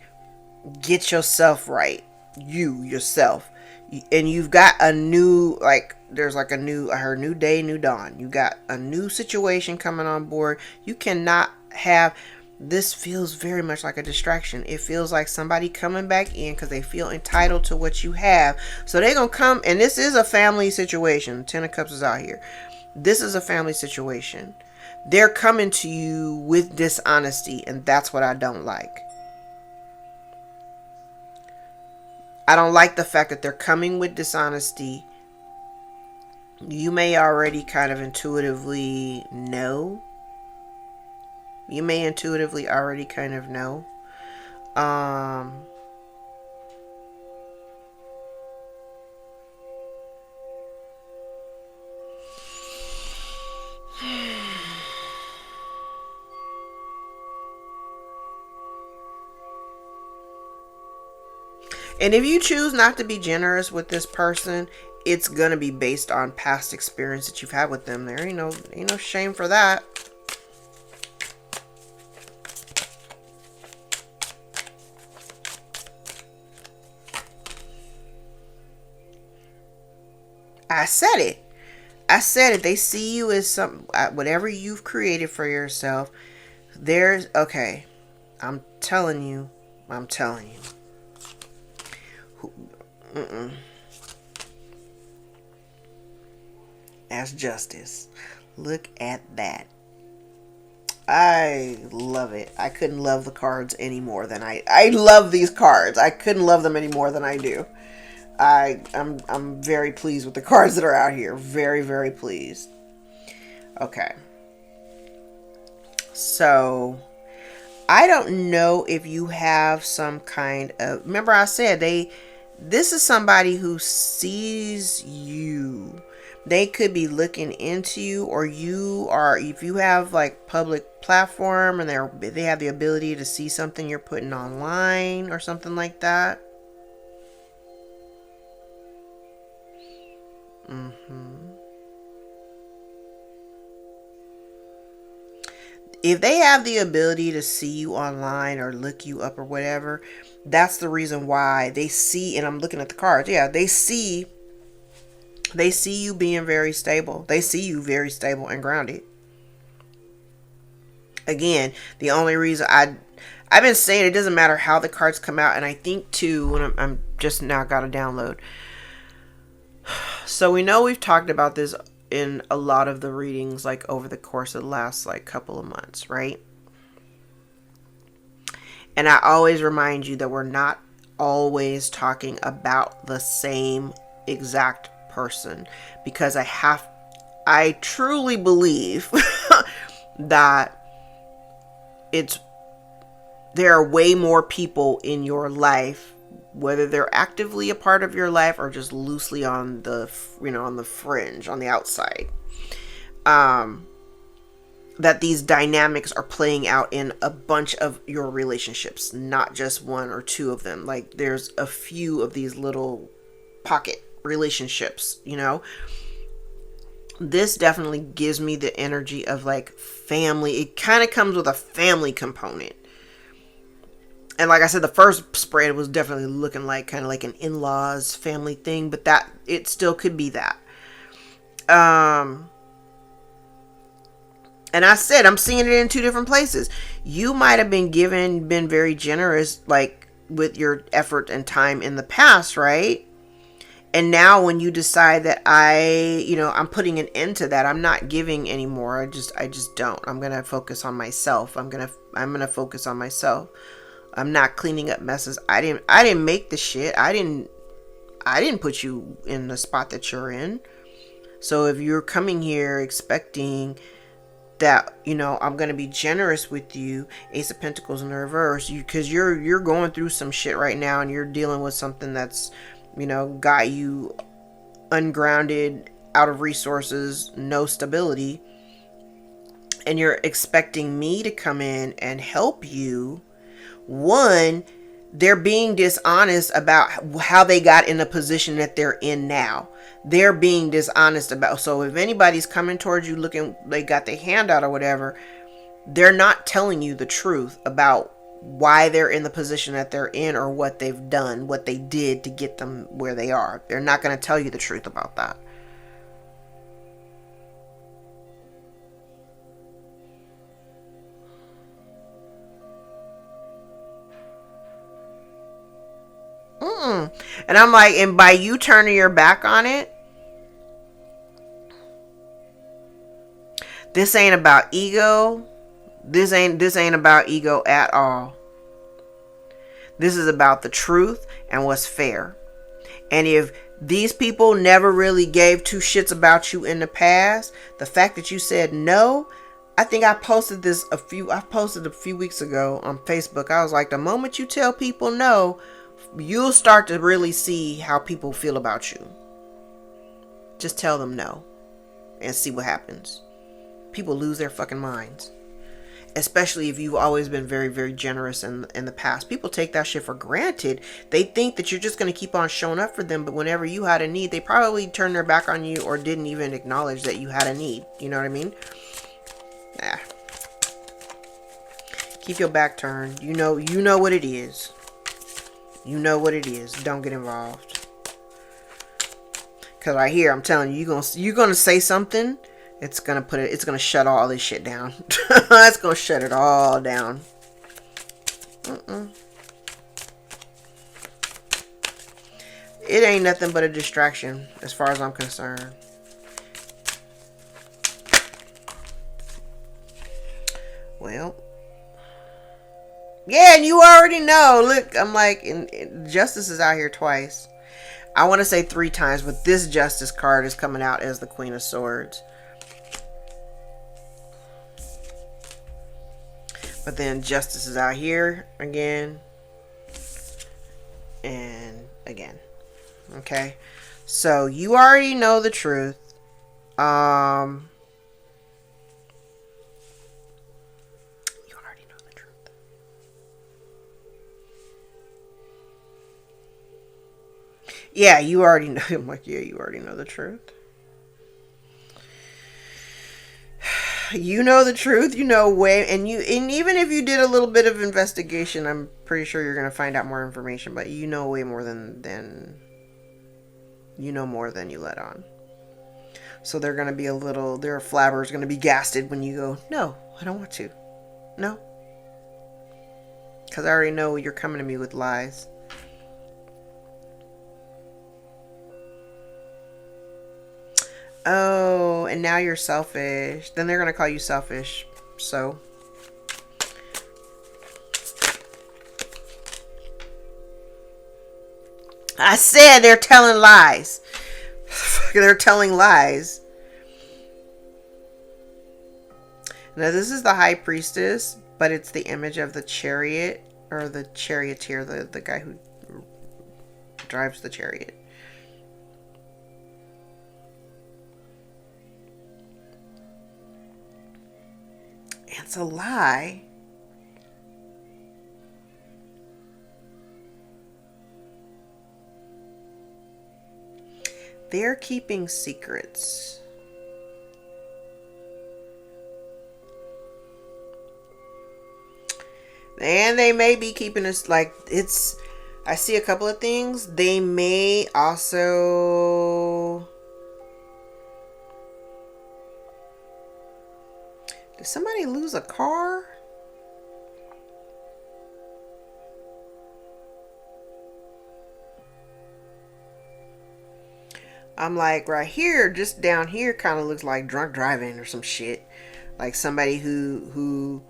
get yourself right. Yourself. And you've got a new, like, there's like a new, I heard, new day, new dawn. You got a new situation coming on board. You cannot have, this feels very much like a distraction. It feels like somebody coming back in because they feel entitled to what you have. So they're going to come, and this is a family situation. Ten of Cups is out here. This is a family situation. They're coming to you with dishonesty, and that's what I don't like. I don't like the fact that they're coming with dishonesty. You may already kind of intuitively know. You may intuitively already kind of know. And if you choose not to be generous with this person, it's gonna be based on past experience that you've had with them. There ain't no shame for that. I said it. They see you as some, whatever you've created for yourself. There's, okay. I'm telling you. As justice. Look at that. I love it. I couldn't love the cards any more than I love these cards. I couldn't love them any more than I do. I'm very pleased with the cards that are out here. Very, very pleased. Okay. So I don't know if you have some kind of, remember I said this is somebody who sees you. They could be looking into you, or you are, if you have like public platform and they have the ability to see something you're putting online or something like that. If they have the ability to see you online or look you up or whatever, that's the reason why they see, and I'm looking at the cards. Yeah, they see you being very stable. They see you very stable and grounded. Again, the only reason I've been saying, it doesn't matter how the cards come out, and I think too, when I'm just now got to download. So we know we've talked about this in a lot of the readings, like over the course of the last like couple of months, right? And I always remind you that we're not always talking about the same exact person, because I truly believe that there are way more people in your life whether they're actively a part of your life or just loosely on the, on the fringe, on the outside. That these dynamics are playing out in a bunch of your relationships, not just one or two of them. Like there's a few of these little pocket relationships, This definitely gives me the energy of like family. It kind of comes with a family component. And like I said, the first spread was definitely looking like kind of like an in-laws family thing, but that it still could be that. And I said, I'm seeing it in two different places. You might have been very generous, like with your effort and time in the past, right? And now when you decide that I'm putting an end to that, I'm not giving anymore. I just don't. I'm going to focus on myself. I'm going to focus on myself. I'm not cleaning up messes. I didn't make the shit. I didn't put you in the spot that you're in. So if you're coming here expecting that, I'm going to be generous with you, Ace of Pentacles in the reverse, because you're going through some shit right now and you're dealing with something that's, got you ungrounded, out of resources, no stability, and you're expecting me to come in and help you. One, they're being dishonest about how they got in the position that they're in now. They're being dishonest about, so if anybody's coming towards you looking, they got their hand out or whatever, they're not telling you the truth about why they're in the position that they're in or what they've done, what they did to get them where they are. They're not going to tell you the truth about that. And I'm like, and by you turning your back on it, this ain't about ego. This ain't about ego at all. This is about the truth and what's fair. And if these people never really gave two shits about you in the past, the fact that you said no, I think I posted a few weeks ago on Facebook. I was like, the moment you tell people no, you'll start to really see how people feel about you. Just tell them no and see what happens. People lose their fucking minds. Especially if you've always been very, very generous in the past. People take that shit for granted. They think that you're just going to keep on showing up for them, but whenever you had a need, they probably turned their back on you or didn't even acknowledge that you had a need. You know what I mean? Nah. Keep your back turned. You know what it is. You know what it is. Don't get involved. Cause right here, I'm telling you, you're gonna say something. It's gonna shut all this shit down. It's gonna shut it all down. It ain't nothing but a distraction, as far as I'm concerned. Well. Yeah, and you already know. Look, I'm like, Justice is out here twice. I want to say 3 times, but this Justice card is coming out as the Queen of Swords. But then Justice is out here again. And again. Okay. So you already know the truth. You already know the truth. Yeah, you already know. I'm like, yeah, you already know the truth. You know the truth, and even if you did a little bit of investigation, I'm pretty sure you're gonna find out more information, but you know way more than you know more than you let on. So their flabber is gonna be gasted when you go, no, I don't want to. No. Because I already know you're coming to me with lies. Oh, and now you're selfish. Then they're going to call you selfish. So. I said they're telling lies. They're telling lies. Now, this is the High Priestess, but it's the image of the chariot, or the charioteer, the guy who drives the chariot. It's a lie. They're keeping secrets. And they may be keeping us like it's. I see a couple of things. They may also. Did somebody lose a car? I'm like, right here, just down here, kind of looks like drunk driving or some shit. Like somebody who,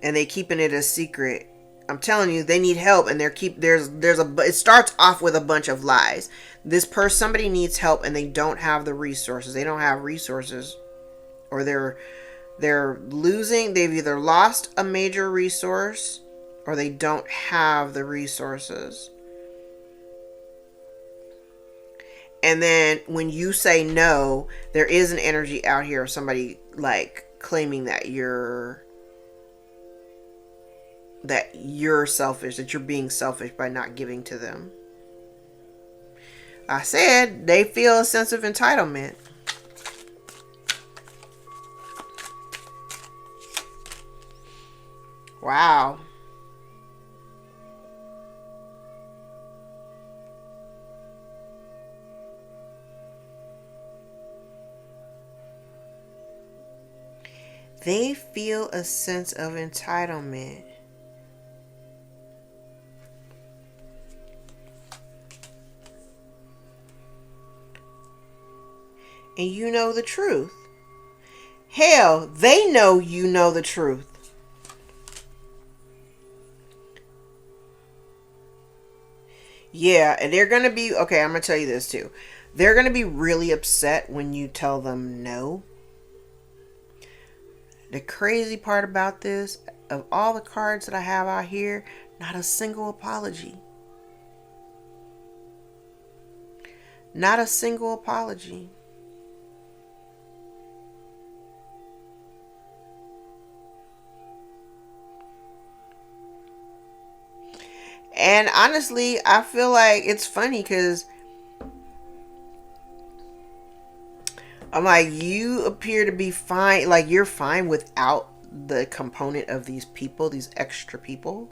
and they keeping it a secret. I'm telling you, they need help, and it starts off with a bunch of lies. This person, somebody needs help, and they don't have the resources. They don't have resources, or they're losing. They've either lost a major resource, or they don't have the resources. And then when you say no, there is an energy out here of somebody like claiming that you're selfish, that you're being selfish by not giving to them. I said they feel a sense of entitlement. Wow. They feel a sense of entitlement. And you know the truth. Hell, they know you know the truth. Yeah, and they're going to be, okay, I'm going to tell you this too. They're going to be really upset when you tell them no. The crazy part about this, of all the cards that I have out here, not a single apology. Not a single apology. And honestly, I feel like it's funny because I'm like, you appear to be fine. Like, you're fine without the component of these people, these extra people.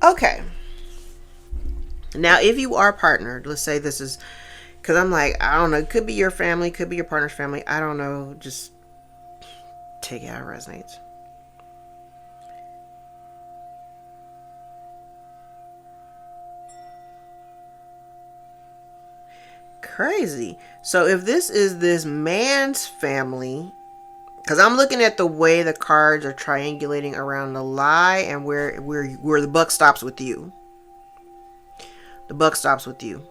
Okay. Now, if you are partnered, let's say this is, because I'm like, I don't know, it could be your family, could be your partner's family. I don't know. Just take it how it resonates. Crazy. So if this is this man's family, because I'm looking at the way the cards are triangulating around the lie and where the buck stops with you. The buck stops with you.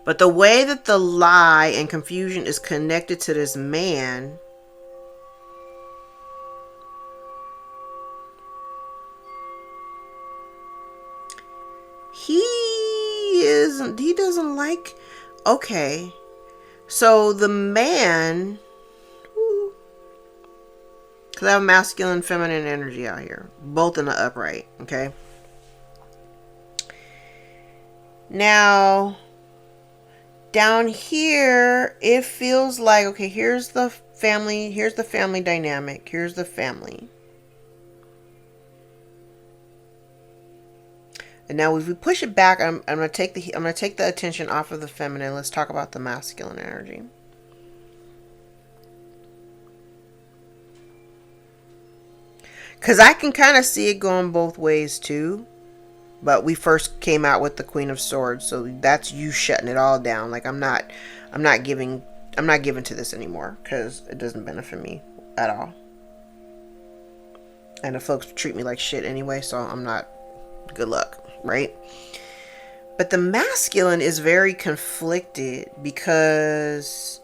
But the way that the lie and confusion is connected to this man, he doesn't like, okay. So the man, because I have masculine and feminine energy out here, both in the upright, okay? Now, down here, it feels like, okay, here's the family dynamic, here's the family. And now if we push it back, I'm gonna take the attention off of the feminine. Let's talk about the masculine energy. Because I can kind of see it going both ways too. But we first came out with the Queen of Swords, so that's you shutting it all down. Like I'm not giving to this anymore because it doesn't benefit me at all. And the folks treat me like shit anyway, so I'm not. Good luck, right? But the masculine is very conflicted because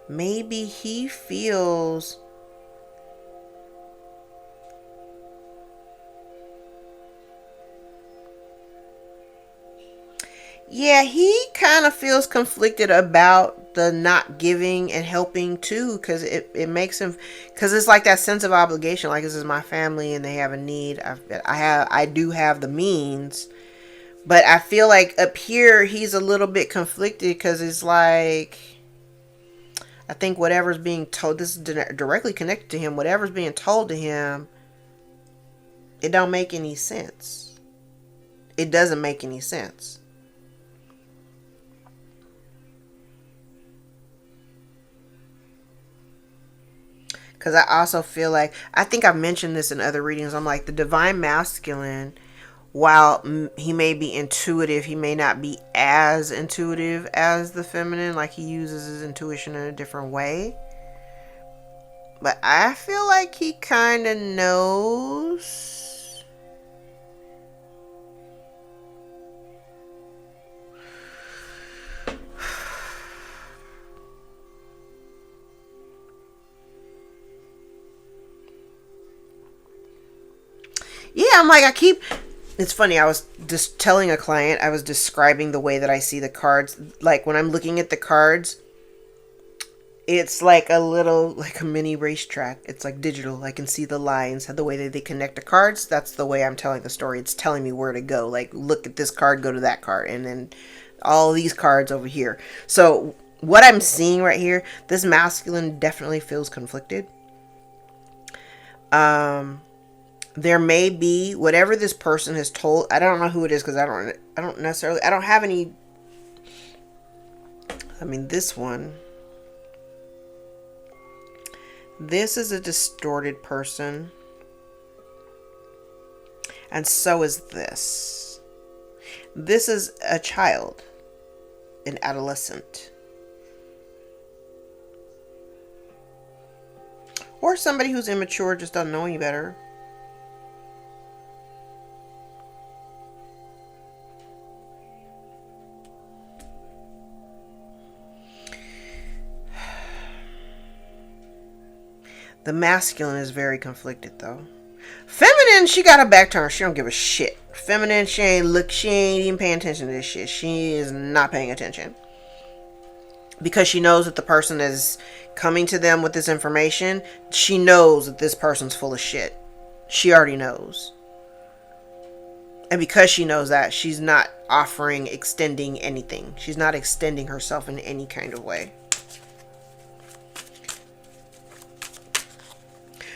maybe he feels, yeah, he kind of feels conflicted about the not giving and helping too, because it makes him, because it's like that sense of obligation, like this is my family and they have a need. I do have the means, but I feel like up here he's a little bit conflicted because it's like, I think whatever's being told, this is directly connected to him, whatever's being told to him, it don't make any sense. It doesn't make any sense. Because I also feel like, I think I've mentioned this in other readings, I'm like, the divine masculine, while he may be intuitive, he may not be as intuitive as the feminine, like he uses his intuition in a different way. But I feel like he kind of knows. Yeah, I'm like, it's funny, I was just telling a client, I was describing the way that I see the cards. Like when I'm looking at the cards, it's like like a mini racetrack. It's like digital. I can see the lines, the way that they connect the cards. That's the way I'm telling the story. It's telling me where to go. Like, look at this card, go to that card, and then all these cards over here. So what I'm seeing right here, this masculine definitely feels conflicted. There may be whatever this person has told. I don't know who it is because I don't necessarily. I don't have any. I mean, this one. This is a distorted person. And so is this. This is a child, an adolescent. Or somebody who's immature, just doesn't know any better. The masculine is very conflicted though. Feminine, she got her back turned. She don't give a shit. Feminine, she ain't even paying attention to this shit. She is not paying attention. Because she knows that the person is coming to them with this information. She knows that this person's full of shit. She already knows. And because she knows that, she's not extending anything. She's not extending herself in any kind of way.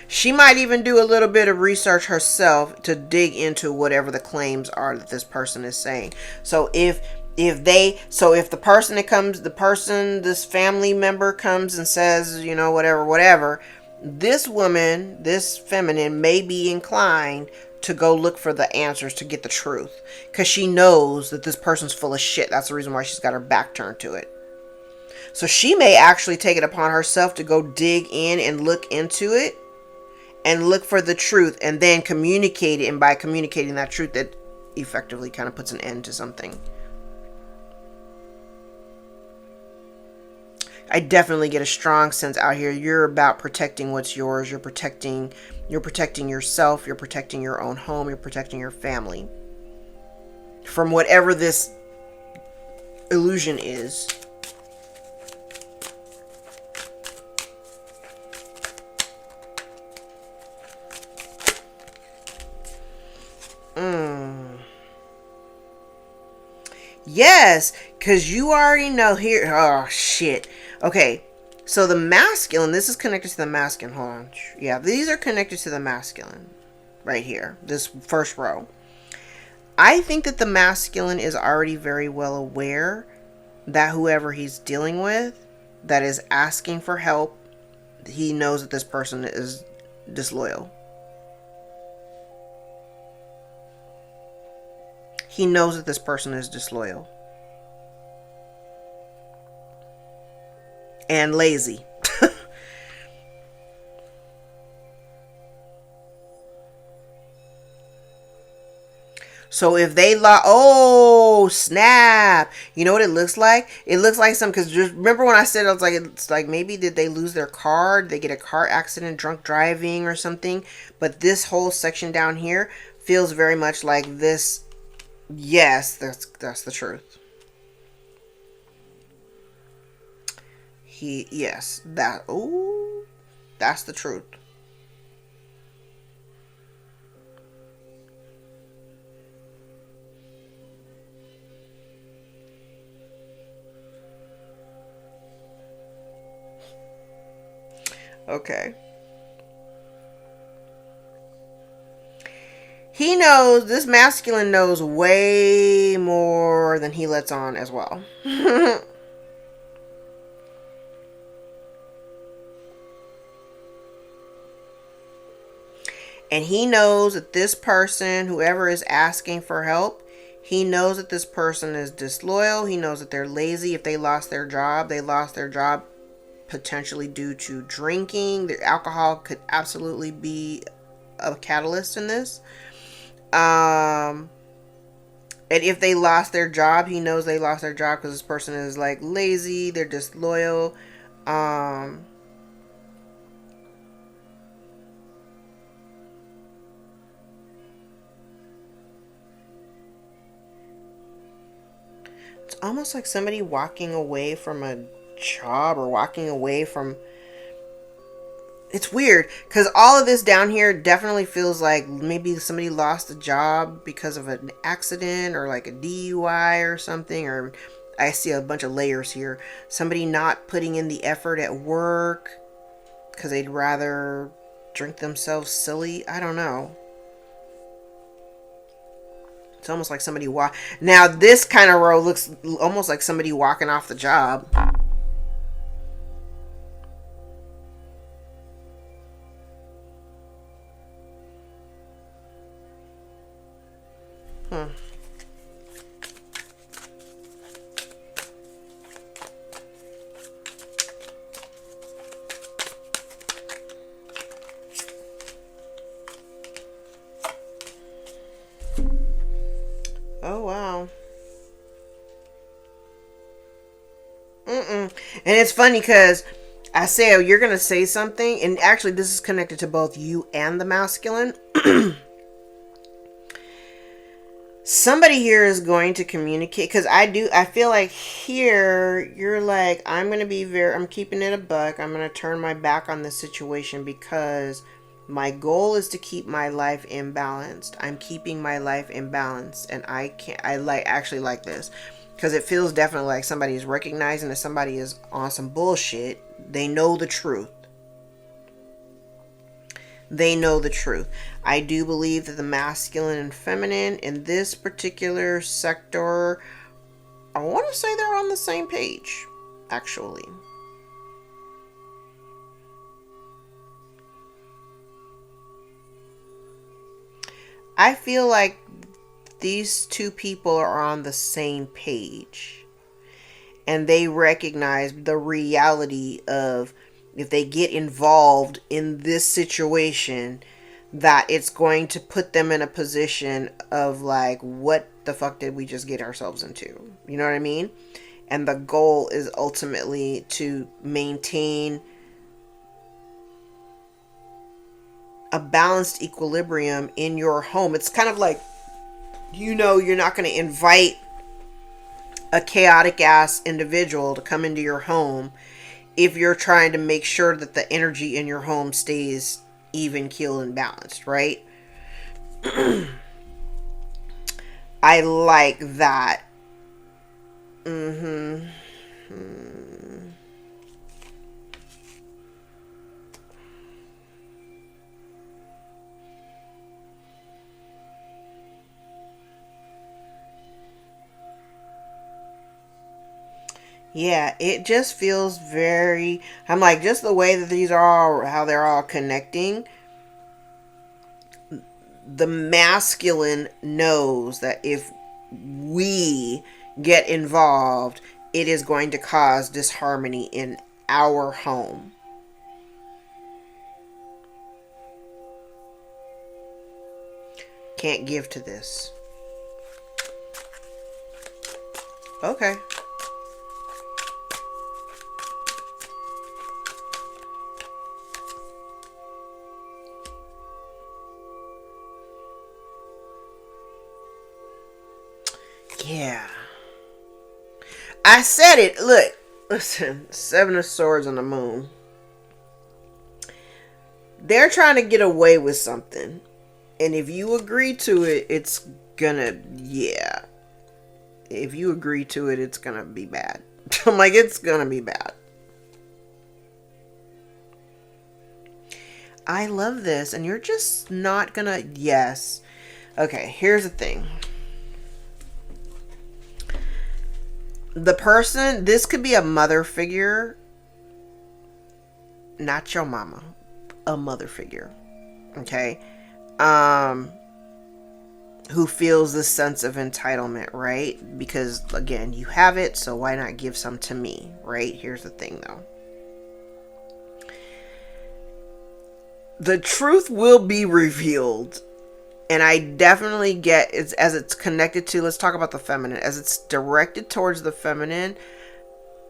She might even do a little bit of research herself to dig into whatever the claims are that this person is saying. So if the person this family member comes and says, whatever, this woman, this feminine may be inclined to go look for the answers to get the truth. Because she knows that this person's full of shit. That's the reason why she's got her back turned to it. So she may actually take it upon herself to go dig in and look into it and look for the truth and then communicate it. And by communicating that truth, that effectively kind of puts an end to something. I definitely get a strong sense out here. You're about protecting what's yours. You're protecting yourself. You're protecting your own home. You're protecting your family from whatever this illusion is. Yes, because you already know here. Oh, shit. Okay, so the masculine, this is connected to the masculine. Hold on. Yeah, these are connected to the masculine. Right here. This first row. I think that the masculine is already very well aware that whoever he's dealing with that is asking for help, he knows that this person is disloyal. He knows that this person is disloyal. And lazy. So if they oh snap, you know what it looks like? It looks like some, because just remember when I said, I was like, it's like maybe did they lose their car? Did they get a car accident, drunk driving or something? But this whole section down here feels very much like this. Yes, that's the truth. Yes, that's the truth. Okay. He knows, this masculine knows way more than he lets on as well. And he knows that this person, whoever is asking for help, he knows that this person is disloyal. He knows that they're lazy. If they lost their job, they lost their job potentially due to drinking. Their alcohol could absolutely be a catalyst in this. And if they lost their job, he knows they lost their job because this person is like lazy, they're disloyal. Um, it's almost like somebody walking away from a job or walking away from. It's weird because all of this down here definitely feels like maybe somebody lost a job because of an accident or like a DUI or something. Or I see a bunch of layers here. Somebody not putting in the effort at work because they'd rather drink themselves silly. I don't know. It's almost like somebody walk. Now this kind of row looks almost like somebody walking off the job. Hmm. Oh wow. Mm-mm. And it's funny because I say, oh, you're gonna say something, and actually this is connected to both you and the masculine. Somebody here is going to communicate, because I feel like here you're like, I'm keeping it a buck. I'm gonna turn my back on this situation because my goal is to keep my life imbalanced. I'm keeping my life imbalanced, and I actually like this because it feels definitely like somebody is recognizing that somebody is on some bullshit. They know the truth. They know the truth. I do believe that the masculine and feminine in this particular sector, I want to say they're on the same page, actually. I feel like these two people are on the same page and they recognize the reality of if they get involved in this situation, that it's going to put them in a position of like, what the fuck did we just get ourselves into? You know what I mean? And the goal is ultimately to maintain a balanced equilibrium in your home. It's kind of like, you're not going to invite a chaotic ass individual to come into your home if you're trying to make sure that the energy in your home stays even keeled and balanced, right? I like that. Mm-hmm. Yeah, it just feels very. I'm like, just the way that these are all, how they're all connecting. The masculine knows that if we get involved, it is going to cause disharmony in our home. Can't give to this. Okay. Yeah. I said it. Look. Listen. Seven of Swords on the moon. They're trying to get away with something. And if you agree to it, it's gonna, yeah. If you agree to it, it's gonna be bad. I'm like, it's gonna be bad. I love this. And you're just not gonna, yes. Okay, here's the thing. The person, this could be a mother figure, not your mama, a mother figure. Okay. Who feels this sense of entitlement, right? Because again, you have it, so why not give some to me, right? Here's the thing though. The truth will be revealed. And I definitely get it's as it's connected to, let's talk about the feminine. As it's directed towards the feminine,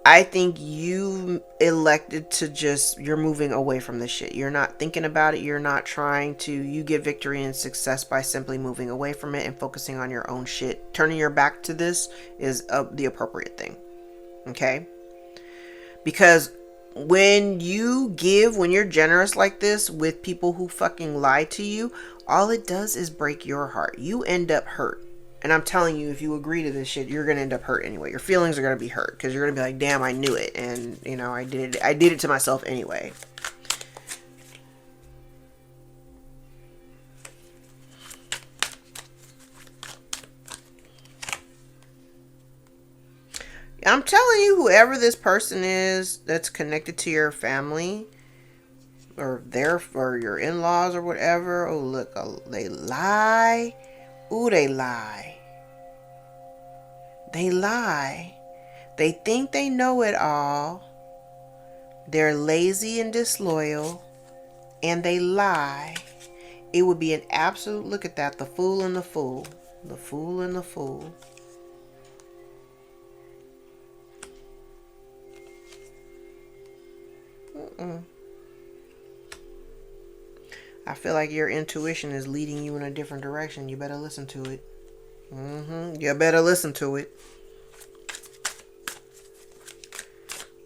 I think you elected to just, you're moving away from this shit. You're not thinking about it. You're not trying to, you get victory and success by simply moving away from it and focusing on your own shit. Turning your back to this is the appropriate thing. Okay? Because when you give, when you're generous like this with people who fucking lie to you, all it does is break your heart. You end up hurt. And I'm telling you, if you agree to this shit, you're going to end up hurt anyway. Your feelings are going to be hurt because you're going to be like, damn, I knew it. And, you know, I did it to myself anyway. I'm telling you, whoever this person is that's connected to your family or your in-laws or whatever. Oh, look, they lie. Ooh, they lie. They lie. They think they know it all. They're lazy and disloyal. And they lie. It would be an absolute, look at that, the fool and the fool. The fool and the fool. I feel like your intuition is leading you in a different direction. You better listen to it. You better listen to it.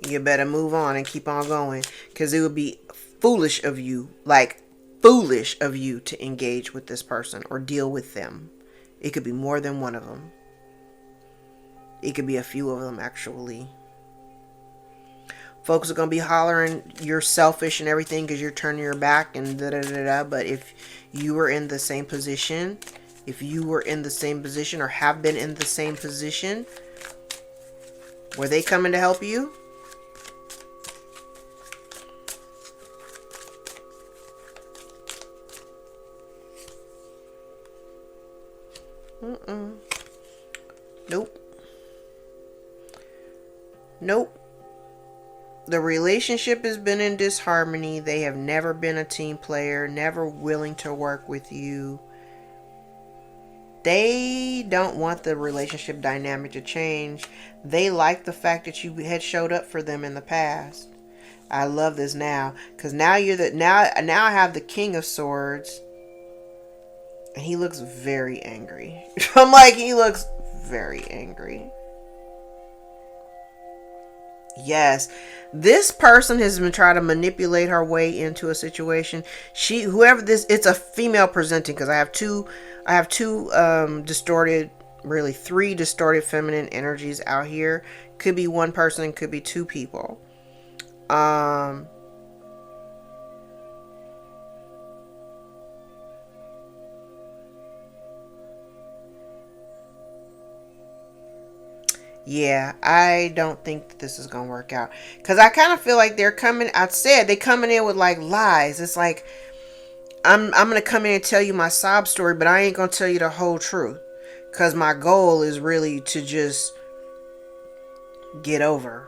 You better move on and keep on going. Because it would be foolish of you, like foolish of you to engage with this person or deal with them. It could be more than one of them. It could be a few of them, actually. Folks are going to be hollering you're selfish and everything because you're turning your back and da-da-da-da. But if you were in the same position, or have been in the same position, were they coming to help you? Nope. Nope. The relationship has been in disharmony. They have never been a team player, never willing to work with you. They don't want the relationship dynamic to change. They like the fact that you had showed up for them in the past. I love this now, because now I have the King of Swords, and he looks very angry. I'm like, he looks very angry. Yes, this person has been trying to manipulate her way into a situation. It's a female presenting, because I have two distorted, really three distorted feminine energies out here. Could be one person, could be two people. Yeah, I don't think that this is gonna work out, because I kind of feel like they're coming. They coming in with like lies. It's like I'm gonna come in and tell you my sob story, but I ain't gonna tell you the whole truth, because my goal is really to just get over.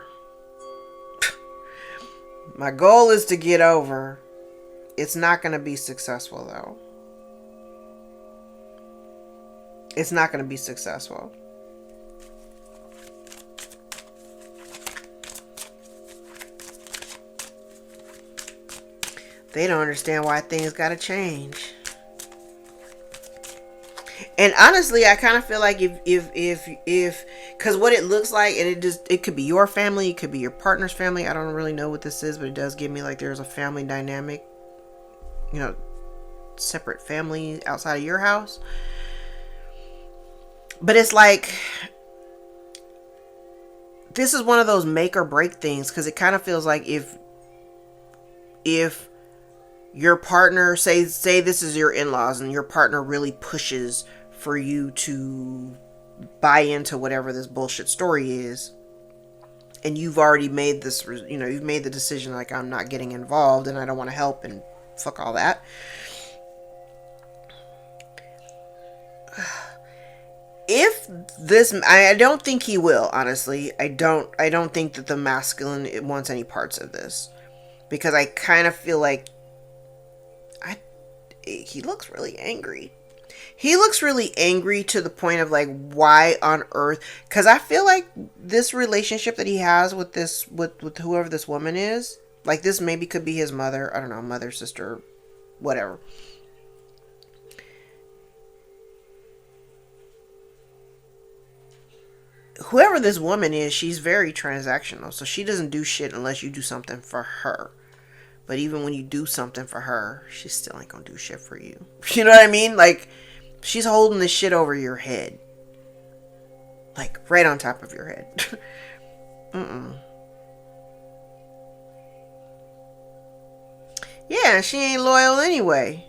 My goal is to get over. It's not gonna be successful though. It's not gonna be successful. They don't understand why things gotta change. And honestly, I kind of feel like if because what it looks like, and it could be your family, it could be your partner's family. I don't really know what this is, but it does give me like there's a family dynamic, you know, separate family outside of your house. But it's like this is one of those make or break things, because it kind of feels like if your partner, say this is your in-laws, and your partner really pushes for you to buy into whatever this bullshit story is, and you've already made this, you've made the decision like, I'm not getting involved and I don't want to help and fuck all that. If this, I don't think he will, honestly. I don't think that the masculine wants any parts of this, because I kind of feel like he looks really angry. He looks really angry to the point of like, why on earth? Because I feel like this relationship that he has with whoever this woman is, like, this maybe could be his mother. I don't know, mother, sister, whatever. Whoever this woman is, she's very transactional. So she doesn't do shit unless you do something for her. But even when you do something for her, she still ain't gonna do shit for you. You know what I mean? Like, she's holding this shit over your head. Like, right on top of your head. Yeah, she ain't loyal anyway.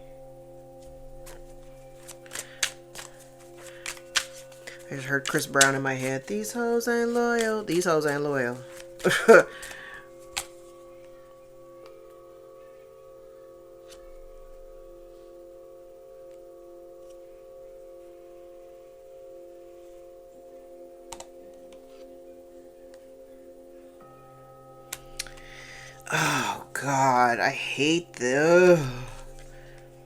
I just heard Chris Brown in my head. These hoes ain't loyal. These hoes ain't loyal. Oh, God. I hate this.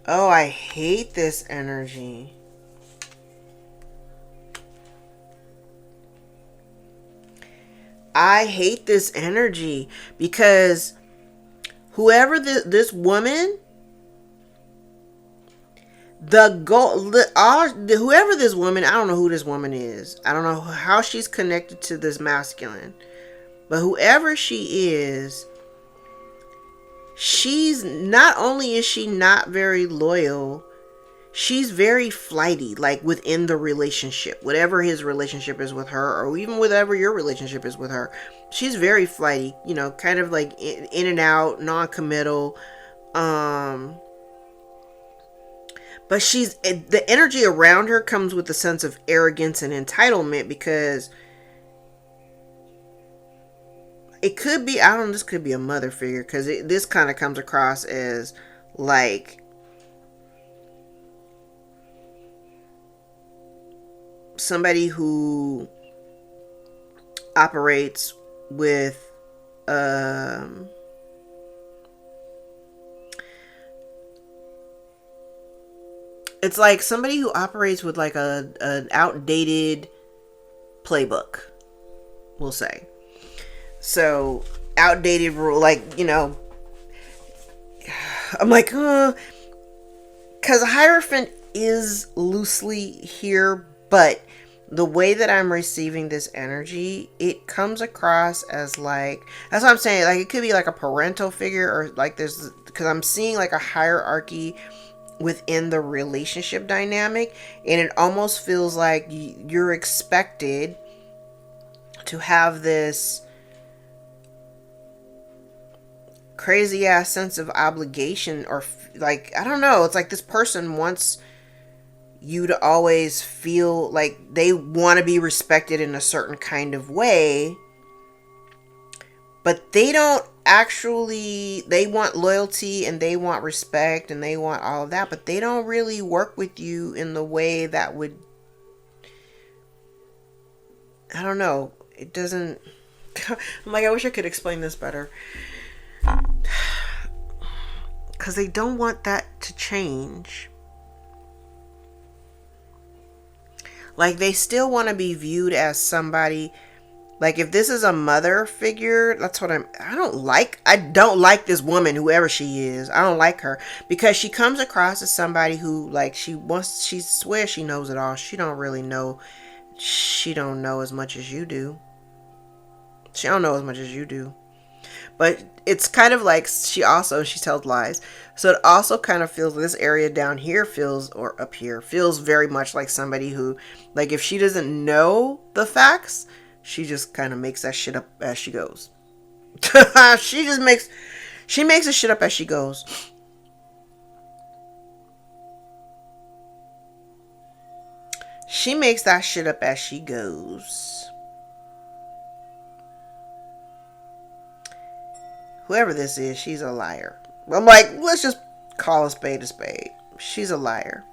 Oh, I hate this energy. I hate this energy because whoever this woman, whoever this woman, I don't know who this woman is. I don't know how she's connected to this masculine, but whoever she is, she's not only is she not very loyal, she's very flighty, like within the relationship, whatever his relationship is with her, or even whatever your relationship is with her. She's very flighty, kind of like in and out, non-committal. But the energy around her comes with a sense of arrogance and entitlement, because it could be, I don't know, this could be a mother figure, because this kind of comes across as like somebody who operates with it's like somebody who operates with like an outdated playbook, we'll say. So outdated rule, like, I'm like, because Hierophant is loosely here, but the way that I'm receiving this energy, it comes across as like, that's what I'm saying, like it could be like a parental figure, or like because I'm seeing like a hierarchy within the relationship dynamic, and it almost feels like you're expected to have this crazy ass sense of obligation, or like, I don't know, it's like this person wants you to always feel like they want to be respected in a certain kind of way, but they don't actually, they want loyalty and they want respect and they want all of that, but they don't really work with you in the way that would, I don't know, it doesn't, I'm like, I wish I could explain this better, because they don't want that to change. Like, they still want to be viewed as somebody, Like if this is a mother figure, that's what I don't like this woman, whoever she is. I don't like her because she comes across as somebody who like she swears she knows it all. She don't really know. She don't know as much as you do. She don't know as much as you do. But it's kind of like she tells lies. So it also kind of feels, this area down here feels, or up here feels very much like somebody who, like if she doesn't know the facts, she just kind of makes that shit up as she goes. She makes the shit up as she goes. She makes that shit up as she goes. Whoever this is, she's a liar. I'm like, let's just call a spade a spade. She's a liar.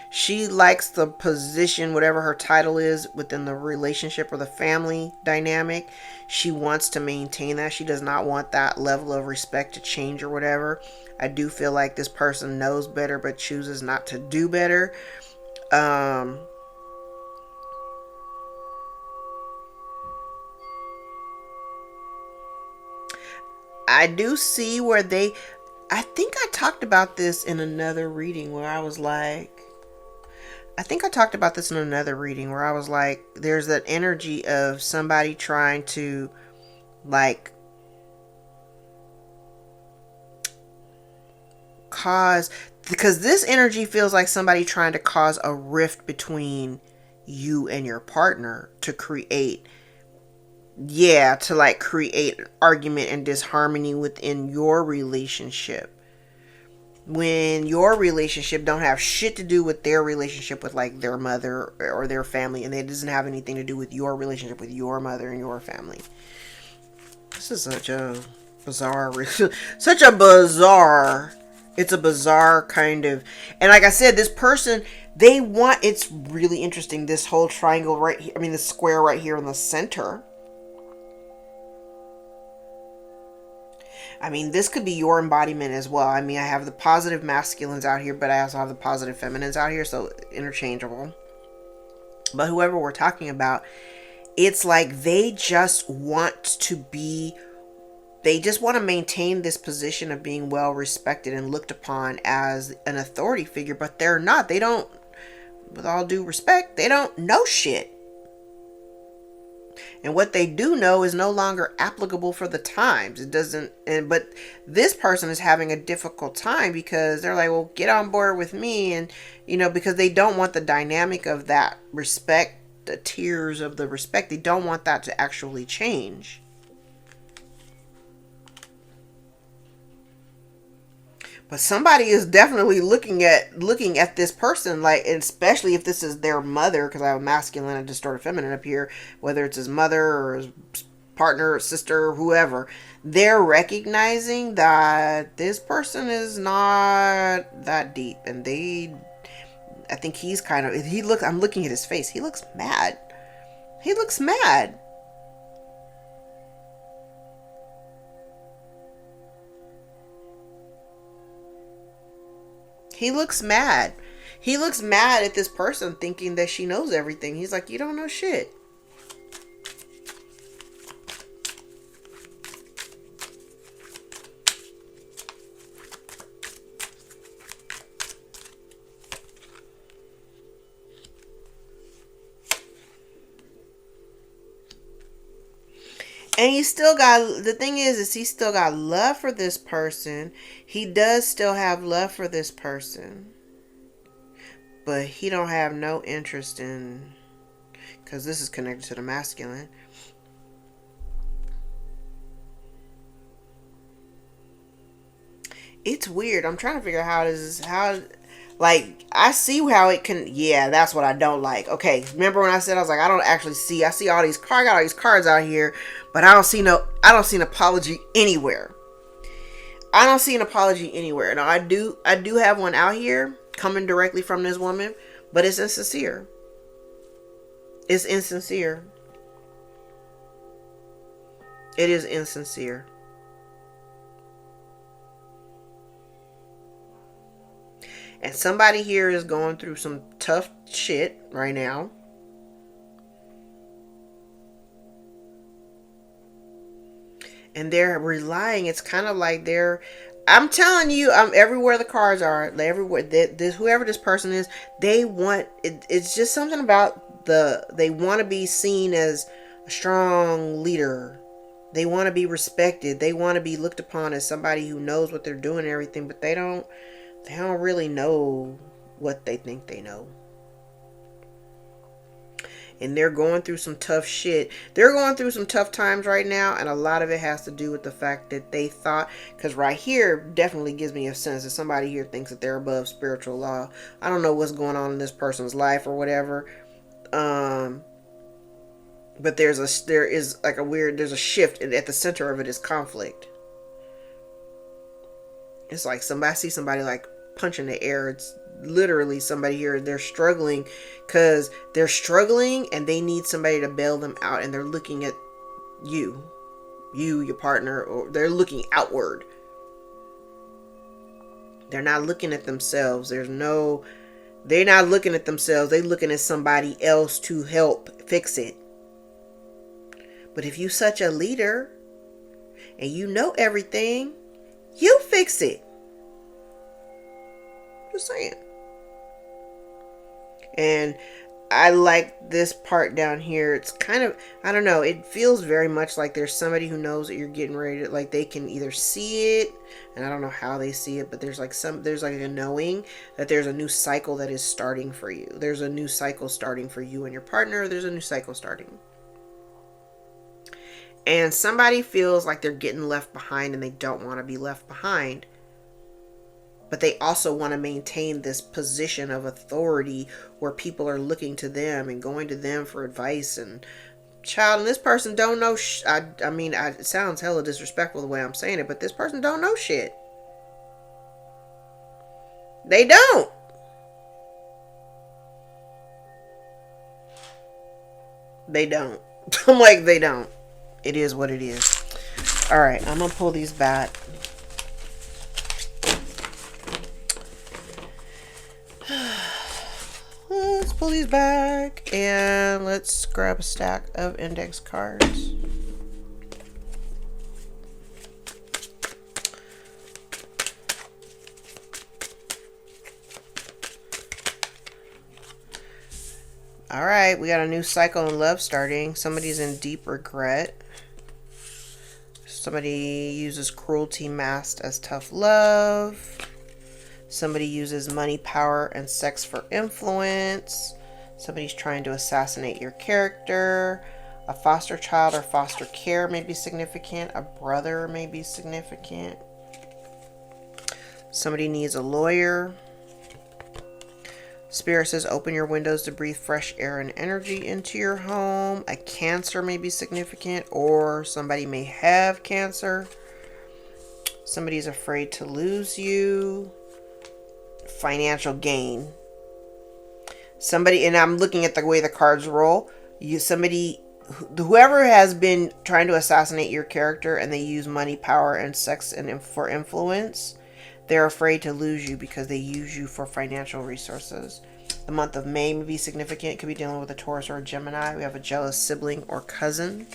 She likes the position, whatever her title is, within the relationship or the family dynamic. She wants to maintain that. She does not want that level of respect to change or whatever. I do feel like this person knows better but chooses not to do better. I do see where I think I talked about this in another reading where I was like, there's that energy of somebody trying to, like, because this energy feels like somebody trying to cause a rift between you and your partner to create argument and disharmony within your relationship, when your relationship don't have shit to do with their relationship with like their mother or their family, and it doesn't have anything to do with your relationship with your mother and your family. This is such a bizarre it's a bizarre kind of, and like I said, this person, it's really interesting, this whole triangle right here, this square right here in the center. This could be your embodiment as well. I have the positive masculines out here, but I also have the positive feminines out here, so interchangeable. But whoever we're talking about, it's like they just want to maintain this position of being well respected and looked upon as an authority figure, but they're not. They don't, with all due respect, they don't know shit. And what they do know is no longer applicable for the times. But this person is having a difficult time because they're like, well, get on board with me. And, because they don't want the dynamic of that respect, the tiers of the respect, they don't want that to actually change. But somebody is definitely looking at this person, like, especially if this is their mother, because I have a masculine and distorted feminine up here, whether it's his mother or his partner or sister or whoever, they're recognizing that this person is not that deep, and I think I'm looking at his face. He looks mad. He looks mad. He looks mad. He looks mad at this person thinking that she knows everything. He's like, you don't know shit. And he still got love for this person. He does still have love for this person. But he don't have no interest in, because this is connected to the masculine. It's weird. I'm trying to figure out like, I see how it can, yeah, that's what I don't like. Okay, remember when I said, I was like, I see all these cards, I got all these cards out here, but I don't see an apology anywhere. I don't see an apology anywhere. Now, I do have one out here coming directly from this woman, but it's insincere. It's insincere. It is insincere. And somebody here is going through some tough shit right now. And they're relying. It's kind of like they're. I'm telling you, I'm everywhere the cards are. Everywhere this whoever this person is, they want. It's just something about they want to be seen as a strong leader. They want to be respected. They want to be looked upon as somebody who knows what they're doing and everything. But they don't. They don't really know what they think they know. And they're going through some tough shit. They're going through some tough times right now, and a lot of it has to do with the fact that they thought, because right here definitely gives me a sense that somebody here thinks that they're above spiritual law. I don't know what's going on in this person's life or whatever, but there is like there's a shift, and at the center of it is conflict. It's like I see somebody like punching the air. It's literally somebody here, they're struggling because they're struggling and they need somebody to bail them out, and they're looking at you, your partner, or they're looking outward. They're not looking at themselves. They're not looking at themselves. They're looking at somebody else to help fix it. But if you such a leader and you know everything, you fix it. Just saying. And I like this part down here. It's kind of, I don't know, it feels very much like there's somebody who knows that you're getting ready to, like, they can either see it, and I don't know how they see it, but there's like a knowing that there's a new cycle that is starting for you. There's a new cycle starting for you and your partner. There's a new cycle starting. And somebody feels like they're getting left behind, and they don't want to be left behind. But they also want to maintain this position of authority where people are looking to them and going to them for advice. And child, and this person don't know. I mean, it sounds hella disrespectful the way I'm saying it, but this person don't know shit. They don't. They don't. I'm like, they don't. It is what it is. All right, I'm going to pull these back. Let's pull these back and let's grab a stack of index cards. All right, we got a new cycle in love starting. Somebody's in deep regret. Somebody uses cruelty masked as tough love. Somebody uses money, power, and sex for influence. Somebody's trying to assassinate your character. A foster child or foster care may be significant. A brother may be significant. Somebody needs a lawyer. Spirit says open your windows to breathe fresh air and energy into your home. A Cancer may be significant, or somebody may have cancer. Somebody's afraid to lose you. Financial gain. Somebody, and I'm looking at the way the cards roll. Whoever has been trying to assassinate your character, and they use money, power, and sex and for influence, they're afraid to lose you because they use you for financial resources. The month of May may be significant. It could be dealing with a Taurus or a Gemini. We have a jealous sibling or cousin.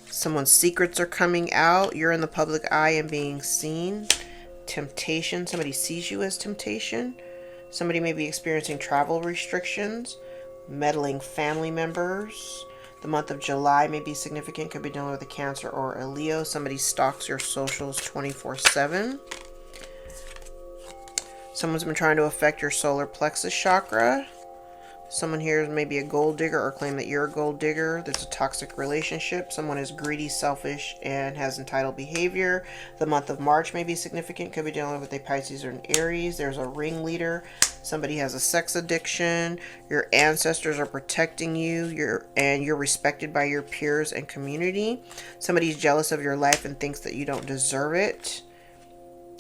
Someone's secrets are coming out. You're in the public eye and being seen. Temptation. Somebody sees you as temptation. Somebody may be experiencing travel restrictions. Meddling family members. The month of July may be significant. Could be dealing with a Cancer or a Leo. Somebody stalks your socials 24/7. Someone's been trying to affect your solar plexus chakra. Someone here is maybe a gold digger or claim that you're a gold digger. There's a toxic relationship. Someone is greedy, selfish, and has entitled behavior. The month of March may be significant. Could be dealing with a Pisces or an Aries. There's a ringleader. Somebody has a sex addiction. Your ancestors are protecting you. You're respected by your peers and community. Somebody's jealous of your life and thinks that you don't deserve it.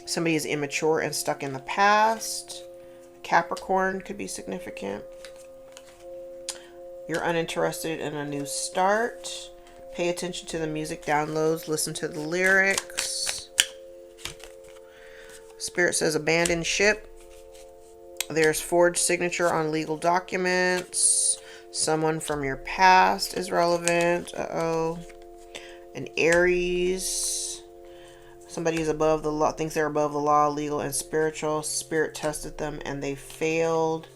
Somebody is immature and stuck in the past. Capricorn could be significant. You're uninterested in a new start. Pay attention to the music downloads. Listen to the lyrics. Spirit says abandoned ship. There's forged signature on legal documents. Someone from your past is relevant. Uh-oh. An Aries. Somebody is above the law, thinks they're above the law, legal and spiritual. Spirit tested them and they failed.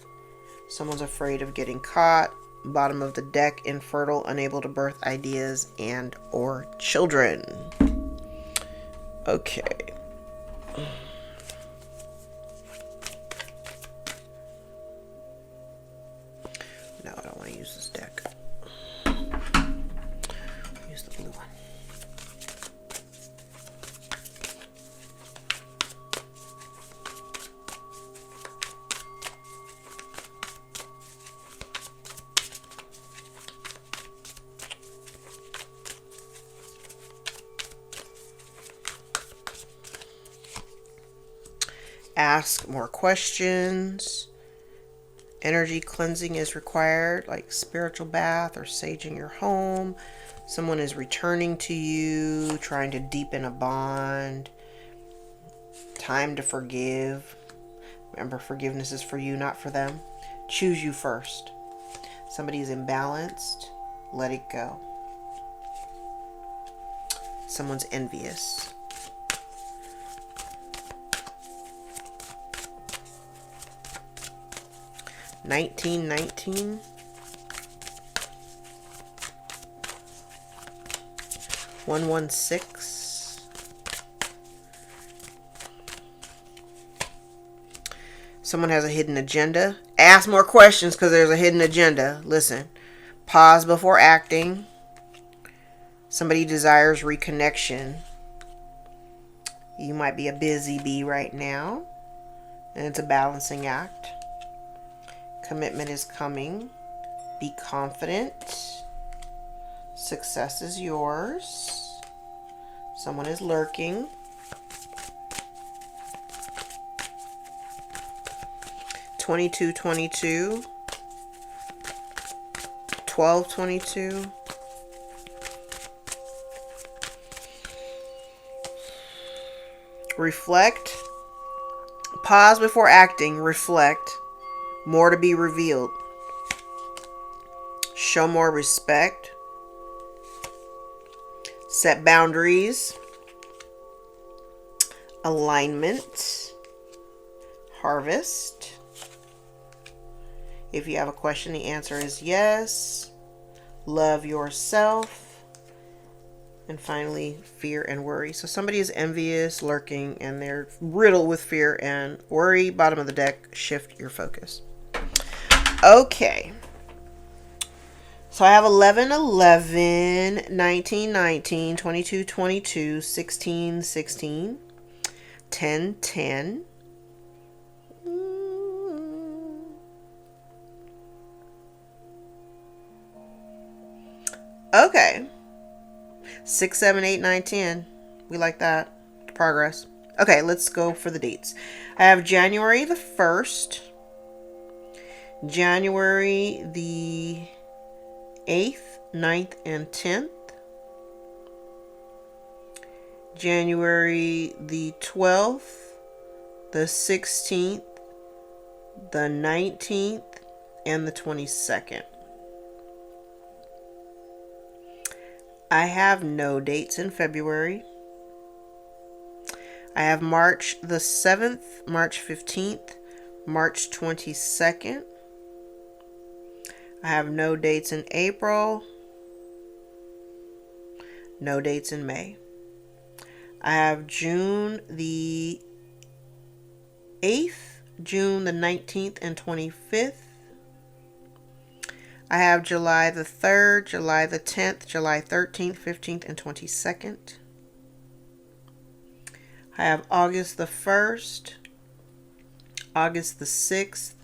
Someone's afraid of getting caught. Bottom of the deck, infertile, unable to birth ideas and or children. Okay. No, I don't want to use this deck. Use the blue one. Ask more questions. Energy cleansing is required, like spiritual bath or saging your home. Someone is returning to you, trying to deepen a bond. Time to forgive. Remember, forgiveness is for you, not for them. Choose you first. Somebody is imbalanced. Let it go. Someone's envious. $19.19. 116. Someone has a hidden agenda. Ask more questions because there's a hidden agenda. Listen. Pause before acting. Somebody desires reconnection. You might be a busy bee right now, and it's a balancing act. Commitment is coming. Be confident. Success is yours. Someone is lurking. $22.22. $12.22. Reflect. Pause before acting. Reflect. More to be revealed. Show more respect. Set boundaries. Alignment. Harvest. If you have a question, the answer is yes. Love yourself. And finally, fear and worry. So somebody is envious, lurking, and they're riddled with fear and worry. Bottom of the deck, shift your focus. Okay. So I have 11, 11, 19, 19, 22, 22, 16, 16, 10, 10. Okay. 6, 7, 8, 9, 10. We like that. Progress. Okay, let's go for the dates. I have January the 1st. January the 8th, 9th, and 10th. January the 12th, the 16th, the 19th, and the 22nd. I have no dates in February. I have March the 7th, March 15th, March 22nd. I have no dates in April. No dates in May. I have June the 8th, June the 19th and 25th. I have July the 3rd, July the 10th, July 13th, 15th, and 22nd. I have August the 1st, August the 6th,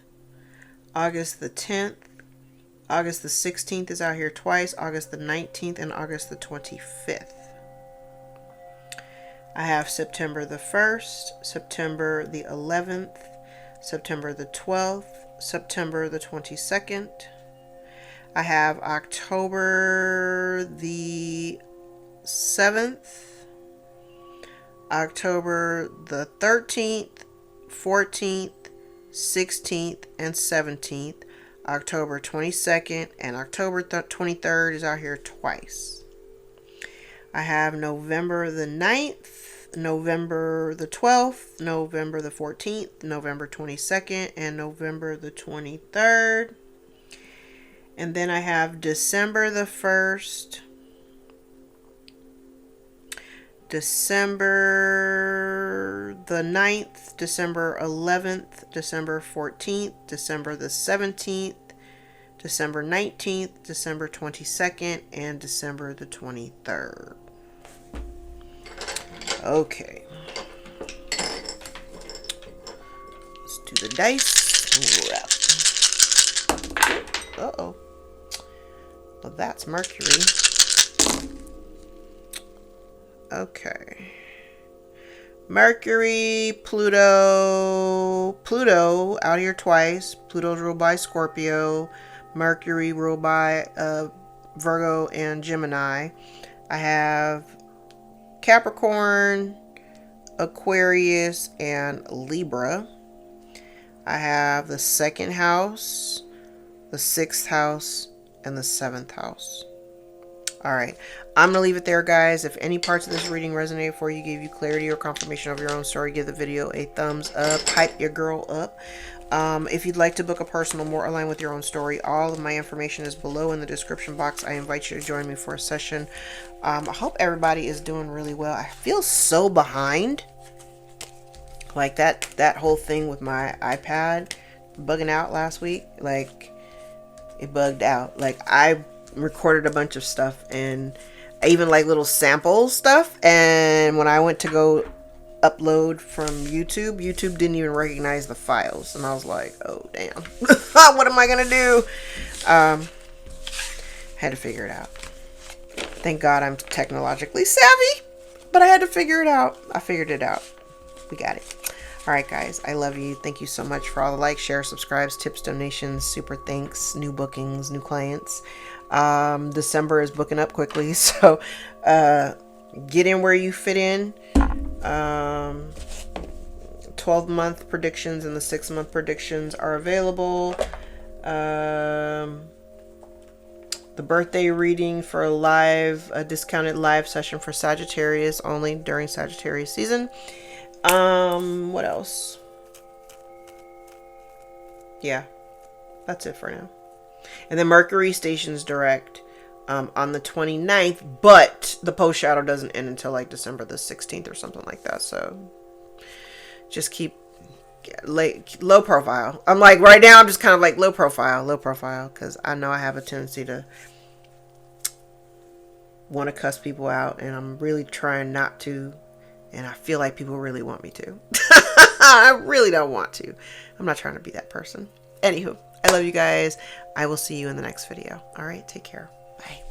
August the 10th, August the 16th is out here twice, August the 19th, and August the 25th. I have September the 1st, September the 11th, September the 12th, September the 22nd. I have October the 7th, October the 13th, 14th, 16th, and 17th. October 22nd, and October 23rd is out here twice. I have November the 9th, November the 12th, November the 14th, November 22nd, and November the 23rd. And then I have December the 1st, December the 9th, December 11th, December 14th, December the 17th, December 19th, December 22nd, and December the 23rd. Okay. Let's do the dice. Uh-oh. Well, that's Mercury. Okay. Mercury, Pluto out here twice. Pluto's ruled by Scorpio. Mercury ruled by Virgo and Gemini. I have Capricorn, Aquarius, and Libra. I have the 2nd house, the 6th house, and the 7th house. Alright, I'm going to leave it there, guys. If any parts of this reading resonated for you, gave you clarity or confirmation of your own story, give the video a thumbs up. Hype your girl up. If you'd like to book a personal more aligned with your own story, all of my information is below in the description box. I invite you to join me for a session. I hope everybody is doing really well. I feel so behind. Like that whole thing with my iPad bugging out last week. Like, it bugged out. Like, I recorded a bunch of stuff, and I even like little sample stuff, and when I went to go upload from YouTube didn't even recognize the files, and I was like, oh damn. What am I gonna do? Had to figure it out. Thank God I'm technologically savvy, but I had to figure it out. I figured it out. We got it. Alright guys, I love you. Thank you so much for all the likes, shares, subscribes, tips, donations, super thanks, new bookings, new clients. December is booking up quickly, so get in where you fit in. 12-month predictions and the 6-month predictions are available. The birthday reading for a discounted live session for Sagittarius only during Sagittarius season. What else? Yeah, that's it for now. And then Mercury stations direct on the 29th, but the post shadow doesn't end until like December the 16th or something like that. So just keep low profile. I'm like, right now I'm just kind of like low profile, because I know I have a tendency to want to cuss people out, and I'm really trying not to, and I feel like people really want me to. I really don't want to. I'm not trying to be that person. Anywho, I love you guys. I will see you in the next video. All right, take care. Bye.